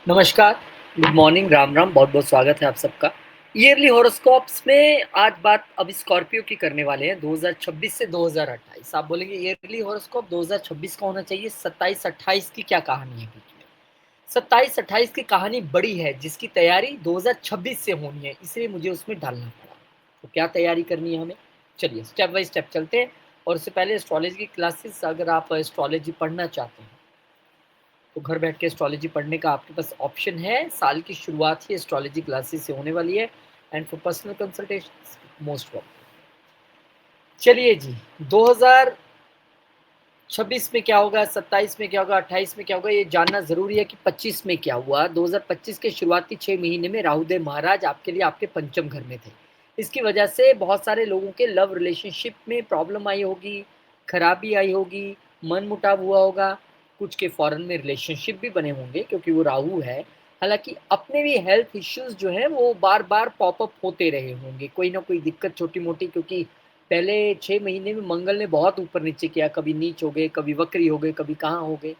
नमस्कार, good morning, Ram Ram, बहुत-बहुत स्वागत है आप सबका। ईयरली हॉरोस्कोप्स में आज बात अब स्कॉर्पियो की करने वाले हैं 2026 से 2028। आप बोलेंगे ईयरली हॉरोस्कोप 2026 का होना चाहिए, 27-28 की क्या कहानी है बीच में? 27-28 की कहानी बड़ी है जिसकी तैयारी 2026 से होनी है, इसलिए मुझे उसमें डालना पड़ा। तो क्या तैयारी करनी है हमें? चलिए स्टेप बाय स्टेप चलते हैं और उससे पहले एस्ट्रोलॉजी की क्लासेस अगर आप एस्ट्रोलॉजी पढ़ना चाहते हैं तो घर बैठ के एस्ट्रोलॉजी पढ़ने का आपके पास ऑप्शन है। साल की शुरुआत ही एस्ट्रोलॉजी क्लासेस से होने वाली है and for personal consultation most welcome. चलिए जी, 2026 में क्या होगा, 27 में क्या होगा, 28 में क्या होगा, ये जानना ज़रूरी है कि 25 में क्या हुआ। 2025 के शुरुआती 6 महीने में राहुदेव महाराज आपके लिए आपके पंचम घर में थे। इसकी वजह से बहुत सारे लोगों के लव रिलेशनशिप में प्रॉब्लम आई होगी, खराबी आई होगी, मनमुटाव हुआ होगा, कुछ के फॉरेन में रिलेशनशिप भी बने होंगे क्योंकि वो राहु है। हालाँकि अपने भी हेल्थ इश्यूज़ जो हैं वो बार-बार पॉप अप होते रहे होंगे, कोई ना कोई दिक्कत छोटी-मोटी, क्योंकि पहले 6 महीने में मंगल ने बहुत ऊपर-नीचे किया, कभी नीच हो गए, कभी वक्री हो गए, कभी कहाँ हो गए।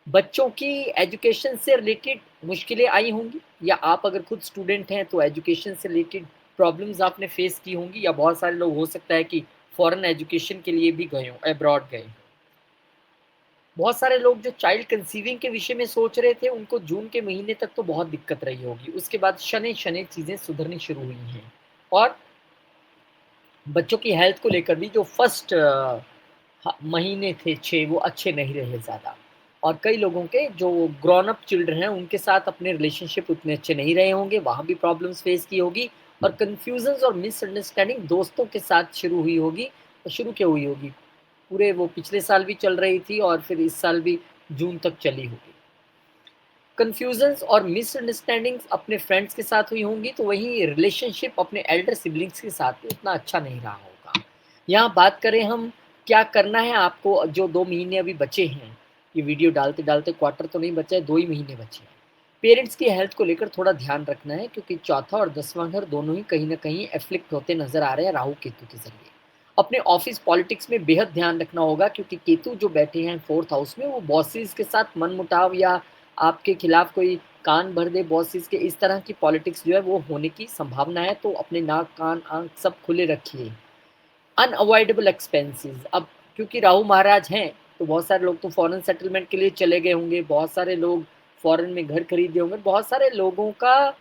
बच्चों की एजुकेशन से रिलेटेड मुश्किलें आई होंगी, या आप अगर खुद स्टूडेंट हैं तो एजुकेशन से रिलेटेड प्रॉब्लम्स आपने फेस की होंगी, या बहुत सारे लोग हो सकता है कि फॉरेन एजुकेशन के लिए भी गए हों, अब्रॉड गए हों। बहुत सारे लोग जो चाइल्ड कंसीविंग के विषय में सोच रहे थे, उनको जून के महीने तक तो बहुत दिक्कत रही होगी। उसके बाद शनैः-शनैः चीज़ें सुधरनी शुरू हुई हैं और बच्चों की हेल्थ को लेकर भी जो फर्स्ट महीने थे 6, वो अच्छे नहीं रहे ज़्यादा। और कई लोगों के जो ग्रोन अप चिल्ड्रन हैं उनके साथ अपने रिलेशनशिप उतने अच्छे नहीं रहे होंगे, वहाँ भी प्रॉब्लम्स फेस की होगी और कन्फ्यूज़न्स और मिसअंडरस्टैंडिंग दोस्तों के साथ शुरू हुई होगी। और शुरू क्यों हुई होगी? पूरे वो पिछले साल भी चल रही थी और फिर इस साल भी जून तक चली होगी। कन्फ्यूजन्स और मिसअंडरस्टैंडिंग्स अपने फ्रेंड्स के साथ हुई होंगी, तो वहीं रिलेशनशिप अपने एल्डर सिबलिंग्स के साथ भी उतना अच्छा नहीं रहा होगा। यहाँ बात करें हम, क्या करना है आपको जो 2 महीने अभी बचे हैं, ये वीडियो डालते-डालते क्वार्टर तो नहीं बचा है, 2 ही महीने बचे हैं। पेरेंट्स की हेल्थ को लेकर थोड़ा ध्यान रखना है क्योंकि चौथा और 10वां घर दोनों ही कहीं न कहीं एफ्लिक्ट होते नज़र आ रहे हैं राहु-केतु के ज़रिए। अपने ऑफ़िस पॉलिटिक्स में बेहद ध्यान रखना होगा क्योंकि केतु जो बैठे हैं 4th हाउस में, वो बॉसेस के साथ मनमुटाव या आपके खिलाफ कोई कान भर दे बॉसेस के, इस तरह की पॉलिटिक्स जो है वो होने की संभावना है, तो अपने नाक, कान, आँख सब खुले रखिए। अनअवॉइडेबल एक्सपेंसेस, अब क्योंकि राहु महाराज हैं, तो बहुत सारे लोग तो फॉरेन सेटलमेंट के लिए चले गए होंगे, बहुत सारे लोग फॉरेन में घर खरीदे होंगे, बहुत सारे लोगों का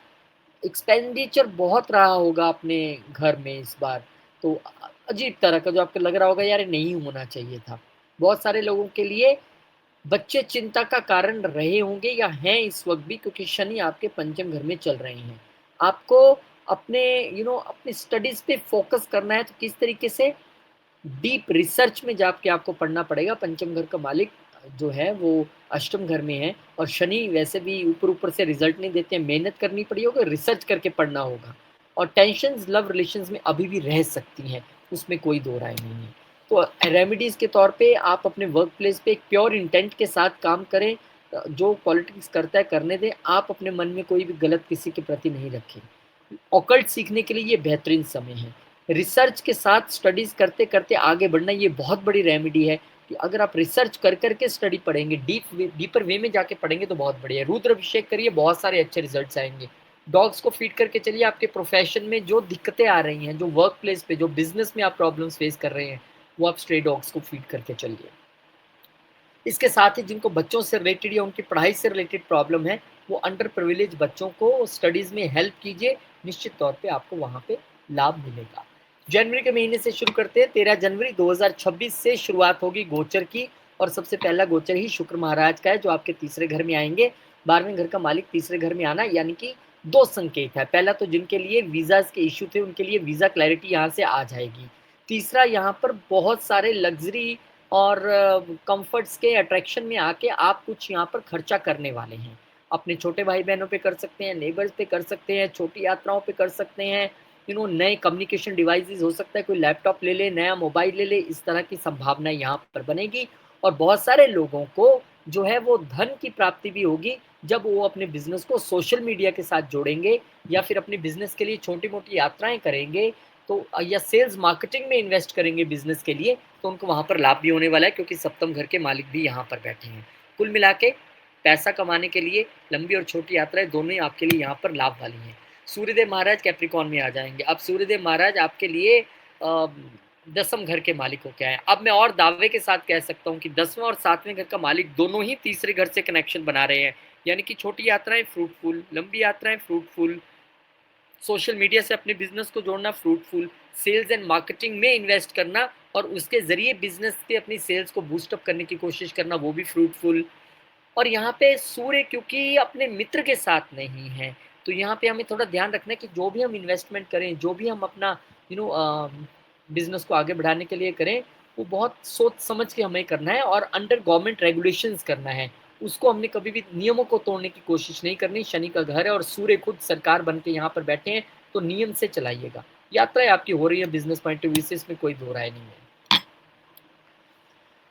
एक्सपेंडिचर बहुत रहा होगा अपने घर में इस बार। तो अजीब तरह का जो आपको लग रहा होगा यार ये नहीं होना चाहिए था। बहुत सारे लोगों के लिए बच्चे चिंता का कारण रहे होंगे या हैं इस वक़्त भी, क्योंकि शनि आपके पंचम घर में चल रहे हैं। आपको अपने अपनी स्टडीज़ पे फ़ोकस करना है, तो किस तरीके से डीप रिसर्च में जाके आपको पढ़ना पड़ेगा। पंचम घर का मालिक जो है वो अष्टम घर में है और शनि वैसे भी ऊपर-ऊपर से रिज़ल्ट नहीं देते हैं, मेहनत करनी पड़ी होगी, रिसर्च करके पढ़ना होगा। और टेंशन्स लव रिलेशंस में अभी भी रह सकती हैं, उसमें कोई दो राय नहीं है। तो रेमेडीज़ के तौर पे आप अपने वर्क प्लेस पे एक प्योर इंटेंट के साथ काम करें। जो पॉलिटिक्स करता है करने दें, आप अपने मन में कोई भी गलत किसी के प्रति नहीं रखें। ऑकल्ट सीखने के लिए ये बेहतरीन समय है। रिसर्च के साथ स्टडीज़ करते-करते आगे बढ़ना, ये बहुत बड़ी रेमेडी है कि अगर आप रिसर्च कर के स्टडी पढ़ेंगे, डीपर वे में जाके पढ़ेंगे तो बहुत बढ़िया है। रुद्र अभिषेक करिए, बहुत सारे अच्छे रिजल्ट्स आएँगे। डॉग्स को फीड करके चलिए, आपके प्रोफ़ेशन में जो दिक्कतें आ रही हैं, जो वर्क प्लेस पे, जो बिज़नेस में आप प्रॉब्लम्स फेस कर रहे हैं, वो आप स्ट्रे डॉग्स को फीड करके चलिए। इसके साथ ही जिनको बच्चों से रिलेटेड या उनकी पढ़ाई से रिलेटेड प्रॉब्लम है, वो अंडर प्रिविलेज बच्चों को स्टडीज़ में हेल्प कीजिए, निश्चित तौर पे आपको वहाँ पे लाभ मिलेगा। जनवरी के महीने से शुरू करते हैं, 13 जनवरी 2026 से शुरुआत होगी गोचर की और सबसे पहला गोचर ही शुक्र महाराज का है जो आपके तीसरे घर में आएँगे। 12वें घर का मालिक तीसरे घर में आना यानी कि 2 संकेत है। पहला तो जिनके लिए वीज़ाज़ के इश्यू थे, उनके लिए वीज़ा क्लैरिटी यहाँ से आ जाएगी। तीसरा, यहाँ पर बहुत सारे लग्ज़री और कम्फ़र्ट्स के अट्रैक्शन में आके आप कुछ यहाँ पर खर्चा करने वाले हैं। अपने छोटे भाई-बहनों पे कर सकते हैं, नेबर्स पे कर सकते हैं, छोटी यात्राओं पे कर सकते हैं, नए कम्युनिकेशन डिवाइसेज़, हो सकता है कोई लैपटॉप ले ले, नया मोबाइल ले ले, इस तरह की संभावना यहाँ पर बनेगी। और बहुत सारे लोगों को जो है वो धन की प्राप्ति भी होगी, जब वो अपने बिज़नेस को सोशल मीडिया के साथ जोड़ेंगे या फिर अपने बिज़नेस के लिए छोटी-मोटी यात्राएँ करेंगे, तो या सेल्स मार्केटिंग में इन्वेस्ट करेंगे बिज़नेस के लिए, तो उनको वहाँ पर लाभ भी होने वाला है क्योंकि सप्तम घर के मालिक भी यहाँ पर बैठे हैं। कुल मिला के पैसा कमाने के लिए लंबी और छोटी यात्राएँ दोनों ही आपके लिए यहाँ पर लाभ वाली हैं। सूर्यदेव महाराज कैप्रिकॉर्न में आ जाएँगे। अब सूर्यदेव महाराज आपके लिए 10th घर के मालिक होके आए हैं। अब मैं और दावे के साथ कह सकता हूँ कि 10वें और 7वें घर का मालिक दोनों ही तीसरे घर से कनेक्शन बना रहे हैं। यानी कि छोटी यात्राएँ फ्रूटफुल, लंबी यात्राएँ फ्रूटफुल, सोशल मीडिया से अपने बिजनेस को जोड़ना फ्रूटफुल, सेल्स एंड मार्केटिंग में इन्वेस्ट करना और उसके ज़रिए बिजनेस के अपनी सेल्स को बूस्ट अप करने की कोशिश करना, वो भी फ्रूटफुल। और यहाँ पे सूर्य क्योंकि अपने मित्र के साथ नहीं है, तो यहाँ पे हमें थोड़ा ध्यान रखना है कि जो भी हम इन्वेस्टमेंट करें, जो भी हम अपना बिज़नेस को आगे बढ़ाने के लिए करें, वो बहुत सोच समझ के हमें करना है और अंडर गवर्नमेंट रेगुलेशंस करना है। उसको हमने कभी भी नियमों को तोड़ने की कोशिश नहीं करनी। शनि का घर है और सूर्य खुद सरकार बन के यहाँ पर बैठे हैं, तो नियम से चलाइएगा। यात्राएँ आपकी हो रही है बिज़नेस पॉइंट ऑफ व्यू से, इसमें कोई दो राय नहीं है।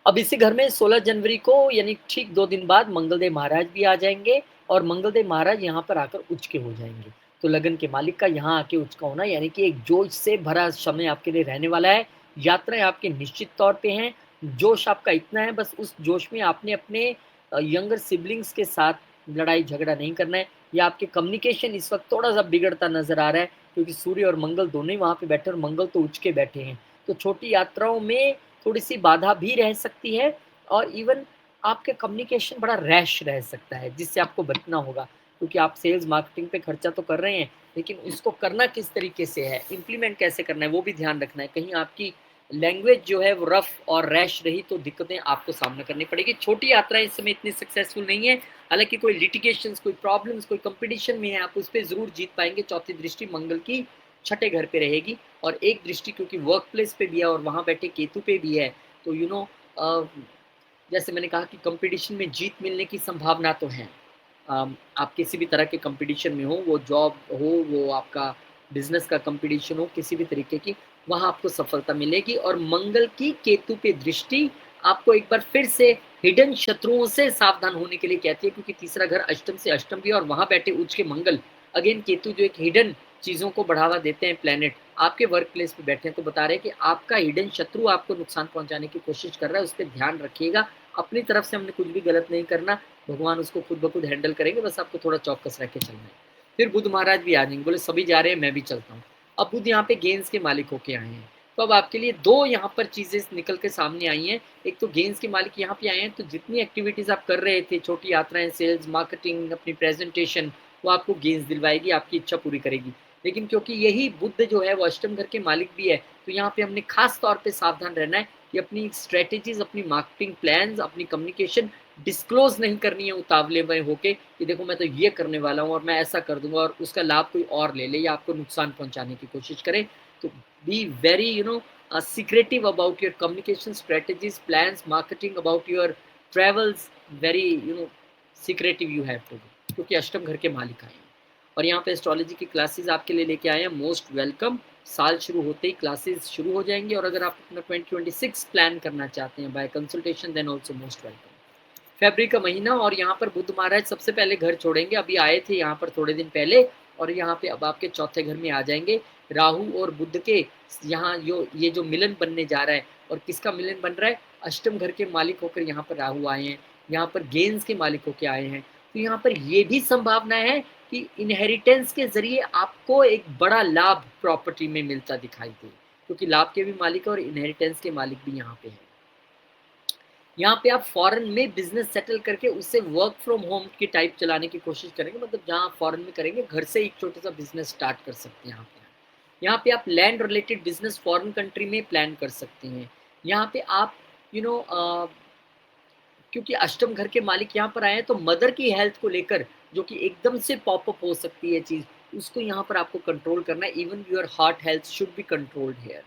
अब इसी घर में 16 जनवरी को यानी ठीक 2 दिन बाद मंगलदेव महाराज भी आ जाएँगे और मंगलदेव महाराज यहाँ पर आकर उच्च के हो जाएँगे। तो लगन के मालिक का यहाँ आके उच्च का होना यानी कि एक जोश से भरा समय आपके लिए रहने वाला है। यात्राएँ आपके निश्चित तौर पे हैं। जोश आपका इतना है बस उस जोश में आपने अपने यंगर सिबलिंग्स के साथ लड़ाई झगड़ा नहीं करना है या आपके कम्युनिकेशन इस वक़्त थोड़ा-सा बिगड़ता नज़र आ रहा है क्योंकि सूर्य और मंगल दोनों ही वहाँ पे बैठे और मंगल तो उच्च के बैठे हैं। तो छोटी यात्राओं में थोड़ी-सी बाधा भी रह सकती है और इवन आपके कम्युनिकेशन बड़ा रैश रह सकता है, जिससे आपको बचना होगा क्योंकि आप सेल्स मार्केटिंग पे खर्चा तो कर रहे हैं, लेकिन इसको करना किस तरीके से है, इम्प्लीमेंट कैसे करना है, वो भी ध्यान रखना है। कहीं आपकी लैंग्वेज जो है वो रफ़ और रैश रही तो दिक्कतें आपको सामना करनी पड़ेगी। छोटी यात्राएँ इस समय इतनी सक्सेसफुल नहीं है, हालाँकि कोई लिटिगेशंस, कोई प्रॉब्लम्स, कोई कॉम्पिटिशन में है, आप उस पे ज़रूर जीत पाएँगे। चौथी दृष्टि मंगल की छठे घर पे रहेगी और एक दृष्टि क्योंकि वर्क प्लेस पे भी है और वहाँ बैठे केतु पे भी है, तो अ, जैसे मैंने कहा कि कंपटीशन में जीत मिलने की संभावना तो है। आप किसी भी तरह के कंपटीशन में हो, वो जॉब हो, वो आपका बिज़नेस का कंपटीशन हो, किसी भी तरीके की, वहाँ आपको सफलता मिलेगी और मंगल की केतु पे दृष्टि आपको एक बार फिर से हिडन शत्रुओं से सावधान होने के लिए कहती है क्योंकि तीसरा घर अष्टम से अष्टम भी है और वहाँ बैठे उच्च के मंगल, अगेन केतु जो एक हिडन चीज़ों को बढ़ावा देते हैं प्लैनेट, आपके वर्क प्लेस पे बैठे हैं, तो बता रहे हैं कि आपका हिडन शत्रु आपको नुकसान पहुँचाने की कोशिश कर रहा है, उस पे ध्यान रखिएगा। अपनी तरफ से हमने कुछ भी गलत नहीं करना, भगवान उसको खुद ब खुद हैंडल करेंगे, बस आपको थोड़ा चौकस रह के चलना है। फिर बुध महाराज भी आ जाएँगे, बोले सभी जा रहे हैं, मैं भी चलता हूँ। अब बुध यहाँ पे गेंस के मालिक होके आए हैं, तो अब आपके लिए 2 यहाँ पर चीज़ें निकल के सामने आई हैं। एक तो गेंस के मालिक यहाँ पे आए हैं, तो जितनी एक्टिविटीज़ आप कर रहे थे, छोटी यात्राएँ, सेल्स, मार्केटिंग, अपनी प्रेज़ेंटेशन, वो आपको गेंस दिलवाएगी, आपकी इच्छा पूरी करेगी। लेकिन क्योंकि यही बुध जो है वो अष्टम घर के मालिक भी है, तो यहाँ पे हमने खास तौर पे सावधान रहना है कि अपनी स्ट्रैटेजीज़, अपनी मार्केटिंग प्लान्स, अपनी कम्युनिकेशन डिस्क्लोज़ नहीं करनी है उतावले में होके कि देखो मैं तो ये करने वाला हूँ और मैं ऐसा कर दूँगा और उसका लाभ कोई और ले ले या आपको नुकसान पहुँचाने की कोशिश करे। तो be very secretive about your communication strategies, plans, marketing, about your travels, very secretive you have to be क्योंकि अष्टम घर के मालिक आए हैं। और यहाँ पे एस्ट्रोलॉजी की क्लासेस आपके लिए लेके आए हैं, मोस्ट वेलकम। साल शुरू होते ही क्लासेस शुरू हो जाएंगी और अगर आप अपना 2026 प्लान करना चाहते हैं by consultation then also most welcome. फरवरी का महीना और यहाँ पर बुध महाराज सबसे पहले घर छोड़ेंगे, अभी आए थे यहाँ पर थोड़े दिन पहले और यहाँ पे अब आपके चौथे घर में आ जाएंगे। राहु और बुध के यहाँ ये जो मिलन बनने जा रहा है और किसका मिलन बन रहा है, अष्टम घर के मालिक होकर यहाँ पर राहु आए हैं, यहाँ पर गेंस के मालिक होकर आए हैं। तो यहाँ पर ये भी संभावना है कि इनहेरिटेंस के जरिए आपको एक बड़ा लाभ प्रॉपर्टी में मिलता दिखाई दे, क्योंकि लाभ के भी मालिक और इनहेरिटेंस के मालिक भी यहाँ पे हैं। यहाँ पे आप फॉरेन में बिजनेस सेटल करके उससे वर्क फ्रॉम होम की टाइप चलाने की कोशिश करेंगे, मतलब जहाँ फॉरेन में करेंगे घर से एक छोटा सा बिजनेस स्टार्ट कर सकते हैं। यहाँ पे आप land related business foreign country में प्लान कर सकते हैं। यहाँ पे आप यू you नो know, क्योंकि अष्टम घर के मालिक यहाँ पर आए हैं तो मदर की हेल्थ को लेकर जो कि एकदम से पॉपअप हो सकती है चीज़, उसको यहाँ पर आपको कंट्रोल करना है। Even your heart health should be controlled here,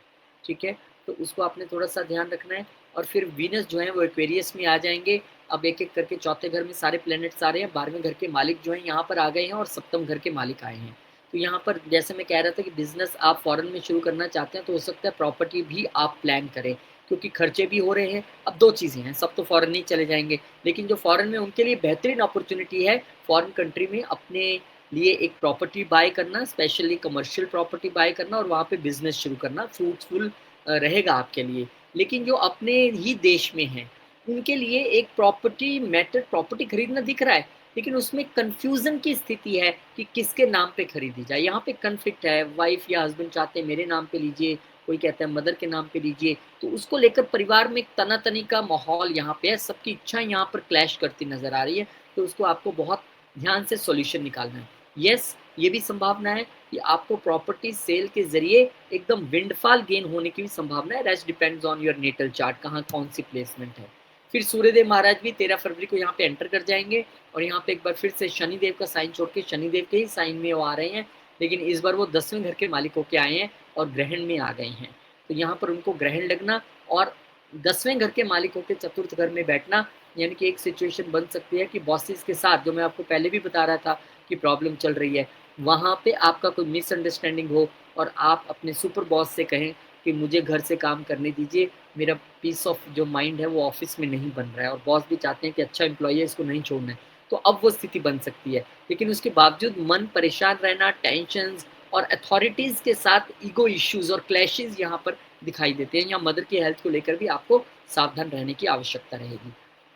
ठीक है, तो उसको आपने थोड़ा सा ध्यान रखना है। और फिर वीनस जो है वो एक्वेरियस में आ जाएंगे। अब एक एक करके चौथे घर में सारे प्लैनेट्स आ रहे हैं, 12वें घर के मालिक जो हैं यहाँ पर आ गए हैं और सप्तम घर के मालिक आए हैं। तो यहाँ पर जैसे मैं कह रहा था कि बिजनेस आप फॉरेन में शुरू करना चाहते हैं तो हो सकता है प्रॉपर्टी भी आप प्लान करें, क्योंकि खर्चे भी हो रहे हैं। अब 2 चीज़ें हैं, सब तो फॉरेन नहीं चले जाएंगे, लेकिन जो फॉरेन में उनके लिए बेहतरीन अपॉर्चुनिटी है फॉरेन कंट्री में अपने लिए एक प्रॉपर्टी बाय करना, स्पेशली कमर्शियल प्रॉपर्टी बाय करना और वहाँ पे बिजनेस शुरू करना फ्रूटफुल रहेगा आपके लिए। लेकिन जो अपने ही देश में हैं उनके लिए एक प्रॉपर्टी खरीदना दिख रहा है, लेकिन उसमें कंफ्यूजन की स्थिति है कि किसके नाम पे खरीदी जाए। यहाँ पे कन्फ्लिक्ट है, वाइफ या हस्बैंड चाहते हैं मेरे नाम पे लीजिए, कोई कहता है मदर के नाम पे लीजिए, तो उसको लेकर परिवार में एक तनातनी का माहौल यहाँ पे है, सबकी इच्छाएं यहाँ पर क्लैश करती नजर आ रही है। तो उसको आपको बहुत ध्यान से सॉल्यूशन निकालना है। यस, ये भी संभावना है कि आपको प्रॉपर्टी सेल के जरिए एकदम विंडफॉल गेन होने की भी संभावना है। Rest depends on your natal chart, कहाँ कौन सी प्लेसमेंट है। फिर सूर्यदेव महाराज भी 13 फरवरी को यहाँ पे एंटर कर जाएंगे, और यहाँ पे एक बार फिर से शनिदेव का साइन छोड़ के शनिदेव के ही साइन में वो आ रहे हैं, लेकिन इस बार वो 10वें घर के मालिक होके आए हैं और ग्रहण में आ गए हैं। तो यहाँ पर उनको ग्रहण लगना और 10वें घर के मालिक होकर चतुर्थ घर में बैठना, यानी कि एक सिचुएशन बन सकती है कि बॉसेस के साथ, जो मैं आपको पहले भी बता रहा था कि प्रॉब्लम चल रही है, वहाँ पे आपका कोई मिसअंडरस्टैंडिंग हो और आप अपने सुपर बॉस से कहें कि मुझे घर से काम करने दीजिए, मेरा पीस ऑफ जो माइंड है वो ऑफिस में नहीं बन रहा है, और बॉस भी चाहते हैं कि अच्छा एम्प्लॉय है, इसको नहीं छोड़ना है। तो अब वो स्थिति बन सकती है, लेकिन उसके बावजूद मन परेशान रहना, टेंशन और अथॉरिटीज़ के साथ ईगो इश्यूज और क्लैशेज यहाँ पर दिखाई देते हैं, या मदर की हेल्थ को लेकर भी आपको सावधान रहने की आवश्यकता रहेगी।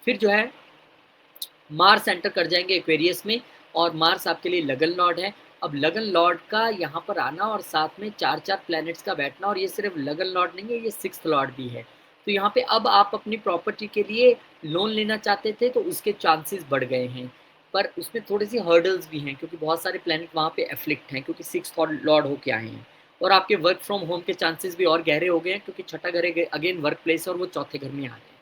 फिर जो है मार्स एंटर कर जाएंगे एक्वेरियस में, और मार्स आपके लिए लगन लॉर्ड है। अब लगन लॉर्ड का यहाँ पर आना और साथ में 4-4 प्लैनेट्स का बैठना, और ये सिर्फ लगन लॉर्ड नहीं है, ये 6th लॉर्ड भी है। तो यहाँ पे अब आप अपनी प्रॉपर्टी के लिए लोन लेना चाहते थे तो उसके चांसेस बढ़ गए हैं, पर उसमें थोड़ी सी हर्डल्स भी हैं, क्योंकि बहुत सारे प्लैनेट वहाँ पे एफ्लिक्ट हैं, क्योंकि 6th लॉर्ड होके आए हैं। और आपके वर्क फ्रॉम होम के चांसेस भी और गहरे हो गए हैं, क्योंकि छठा घर अगेन वर्क प्लेस, और वो चौथे घर में आ रहे हैं।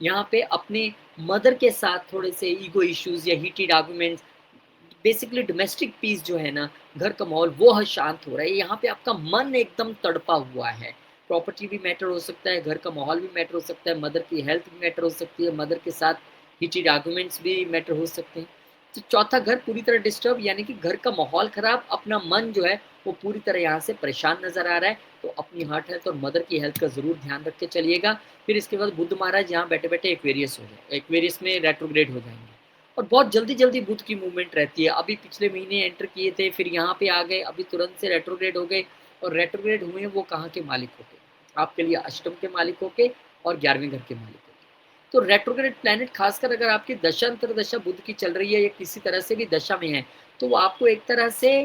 यहाँ पे अपने मदर के साथ थोड़े से ईगो इश्यूज या heated arguments, basically domestic peace जो है ना, घर का माहौल वो शांत हो रहा है। यहाँ पे आपका मन एकदम तड़पा हुआ है। प्रॉपर्टी भी मैटर हो सकता है, घर का माहौल भी मैटर हो सकता है, मदर की हेल्थ भी मैटर हो सकती है, मदर के साथ हीटेड आर्गुमेंट्स भी मैटर हो सकते हैं। तो चौथा घर पूरी तरह डिस्टर्ब, यानी कि घर का माहौल खराब, अपना मन जो है वो पूरी तरह यहाँ से परेशान नजर आ रहा है। तो अपनी हार्ट हेल्थ और मदर की हेल्थ का जरूर ध्यान रख के चलिएगा। फिर इसके बाद बुध महाराज यहाँ बैठे बैठे एक्वेरियस हो जाए, एक्वेरियस में रेट्रोग्रेड हो जाएंगे, और बहुत जल्दी जल्दी बुध की मूवमेंट रहती है। अभी पिछले महीने एंटर किए थे, फिर यहाँ पे आ गए, अभी तुरंत से रेट्रोग्रेड हो गए, और रेट्रोग्रेड हुए वो कहाँ के मालिक होके, आपके लिए अष्टम के मालिक होके और 11वें घर के मालिक होके। तो रेट्रोग्रेड प्लैनेट खासकर अगर आपकी दशा अंतरदशा बुध की चल रही है या किसी तरह से भी दशा में है, तो वो आपको एक तरह से,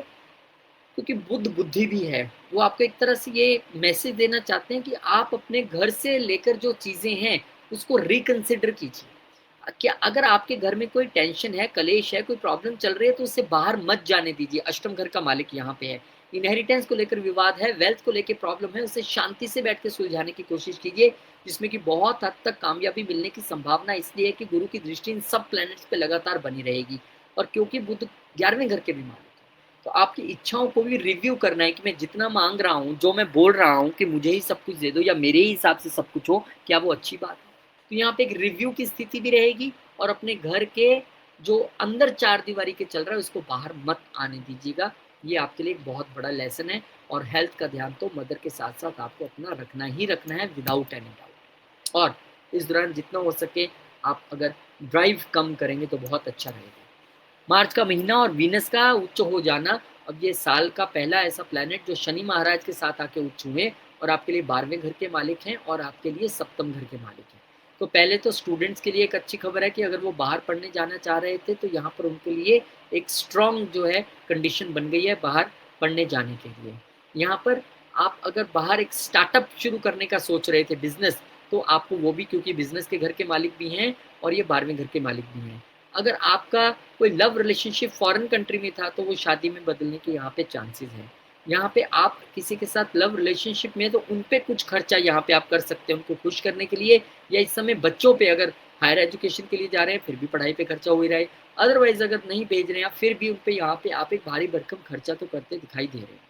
क्योंकि बुद्ध बुद्धि भी है, वो आपको एक तरह से ये मैसेज देना चाहते हैं कि आप अपने घर से लेकर जो चीज़ें हैं उसको रिकंसिडर कीजिए। क्या अगर आपके घर में कोई टेंशन है, कलेश है, कोई प्रॉब्लम चल रही है, तो उससे बाहर मत जाने दीजिए। अष्टम घर का मालिक यहाँ पे है, इनहेरिटेंस को लेकर विवाद है, वेल्थ को लेकर प्रॉब्लम है, उसे शांति से बैठ के सुलझाने की कोशिश कीजिए, जिसमें कि बहुत हद तक कामयाबी मिलने की संभावना इसलिए है कि गुरु की दृष्टि इन सब प्लैनेट्स पे लगातार बनी रहेगी, और क्योंकि बुध 11वें घर के भी मालिक है, तो आपकी इच्छाओं को भी रिव्यू करना है कि मैं जितना मांग रहा हूँ, जो मैं बोल रहा हूँ कि मुझे ही सब कुछ दे दो या मेरे ही हिसाब से सब कुछ हो, क्या वो अच्छी बात है। तो यहाँ पे एक रिव्यू की स्थिति भी रहेगी, और अपने घर के जो अंदर चार दीवारी के चल रहा है उसको बाहर मत आने दीजिएगा। ये आपके लिए एक बहुत बड़ा लेसन है, और हेल्थ का ध्यान तो मदर के साथ साथ आपको अपना रखना ही रखना है, विदाउट एनी डाउट। और इस दौरान जितना हो सके आप अगर ड्राइव कम करेंगे तो बहुत अच्छा रहेगा। मार्च का महीना और वीनस का उच्च हो जाना, अब ये साल का पहला ऐसा प्लैनेट जो शनि महाराज के साथ आके उच्च हुए, और आपके लिए 12वें घर के मालिक हैं और आपके लिए सप्तम घर के मालिक हैं। तो पहले तो स्टूडेंट्स के लिए एक अच्छी खबर है कि अगर वो बाहर पढ़ने जाना चाह रहे थे तो यहाँ पर उनके लिए एक स्ट्रॉन्ग जो है कंडीशन बन गई है बाहर पढ़ने जाने के लिए। यहाँ पर आप अगर बाहर एक स्टार्टअप शुरू करने का सोच रहे थे, बिजनेस, तो आपको वो भी, क्योंकि बिजनेस के घर के मालिक भी हैं और ये 12वें घर के मालिक भी हैं। अगर आपका कोई लव रिलेशनशिप फॉरेन कंट्री में था तो वो शादी में बदलने के यहाँ पे चांसेस हैं। यहाँ पे आप किसी के साथ लव रिलेशनशिप में, तो उन पे कुछ खर्चा यहाँ पे आप कर सकते हैं उनको खुश करने के लिए, या इस समय बच्चों पे अगर हायर एजुकेशन के लिए जा रहे हैं फिर भी पढ़ाई पे खर्चा हो ही रहा है। अदरवाइज अगर नहीं भेज रहे हैं फिर भी उन पे यहाँ पे आप एक भारी भरकम खर्चा तो करते दिखाई दे रहे हैं।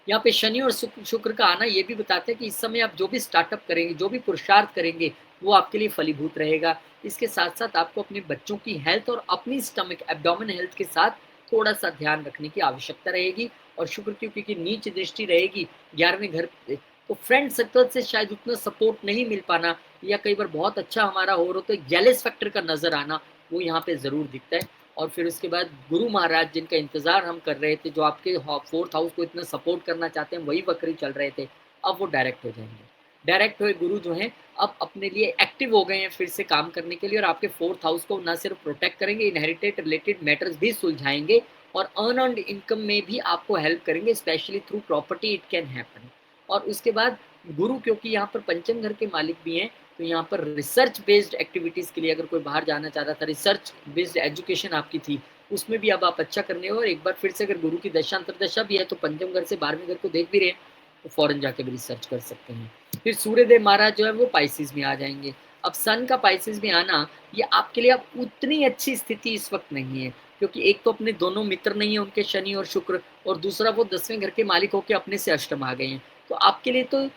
यहाँ पे शनि और शुक्र का आना ये भी बताते हैं कि इस समय आप जो भी स्टार्टअप करेंगे, जो भी पुरुषार्थ करेंगे, वो आपके लिए फलीभूत रहेगा। इसके साथ साथ आपको अपने बच्चों की हेल्थ और अपनी स्टमक एब्डोमेन हेल्थ के साथ थोड़ा सा ध्यान रखने की आवश्यकता रहेगी। और शुक्र की क्योंकि नीच दृष्टि रहेगी 11वें घर पे, तो फ्रेंड सर्कल से शायद उतना सपोर्ट नहीं मिल पाना, या कई बार बहुत अच्छा हमारा हो रहा तो जेलस फैक्टर का नजर आना, वो यहाँ पे जरूर दिखता है। और फिर उसके बाद गुरु महाराज जिनका इंतजार हम कर रहे थे, जो आपके 4th हाउस को इतना सपोर्ट करना चाहते हैं, वही वक्री चल रहे थे, अब वो डायरेक्ट हो जाएंगे। डायरेक्ट हुए गुरु जो हैं अब अपने लिए एक्टिव हो गए हैं फिर से काम करने के लिए, और आपके 4th हाउस को ना सिर्फ प्रोटेक्ट करेंगे, इनहेरिटेड रिलेटेड मैटर्स भी सुलझाएंगे और अर्न इनकम में भी आपको हेल्प करेंगे, specially through property it can happen. और उसके बाद गुरु क्योंकि यहाँ पर पंचम घर के मालिक भी हैं, तो यहाँ पर रिसर्च बेस्ड एक्टिविटीज़ के लिए अगर कोई बाहर जाना चाहता था, रिसर्च बेस्ड एजुकेशन आपकी थी, उसमें भी अब आप अच्छा करने हो। और एक बार फिर से अगर गुरु की दशा अंतरदशा भी है तो पंचम घर से 12वें घर को देख भी रहे हैं, तो फॉरेन जाके भी रिसर्च कर सकते हैं। फिर सूर्यदेव महाराज जो है वो पाइसिस में आ जाएंगे। अब सन का पाइसिस में आना ये आपके लिए अब उतनी अच्छी स्थिति इस वक्त नहीं है, क्योंकि एक तो अपने दोनों मित्र नहीं है उनके शनि और शुक्र, और दूसरा वो 10वें घर के मालिक होकर अपने से अष्टम आ गए हैं। तो आपके लिए तो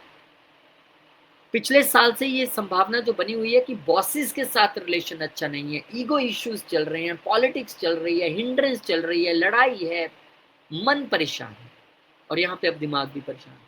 पिछले साल से ये संभावना जो बनी हुई है कि बॉसेस के साथ रिलेशन अच्छा नहीं है, ईगो इश्यूज चल रहे हैं, पॉलिटिक्स चल रही है, हिंड्रेंस चल रही है, लड़ाई है, मन परेशान है, और यहाँ पे अब दिमाग भी परेशान है।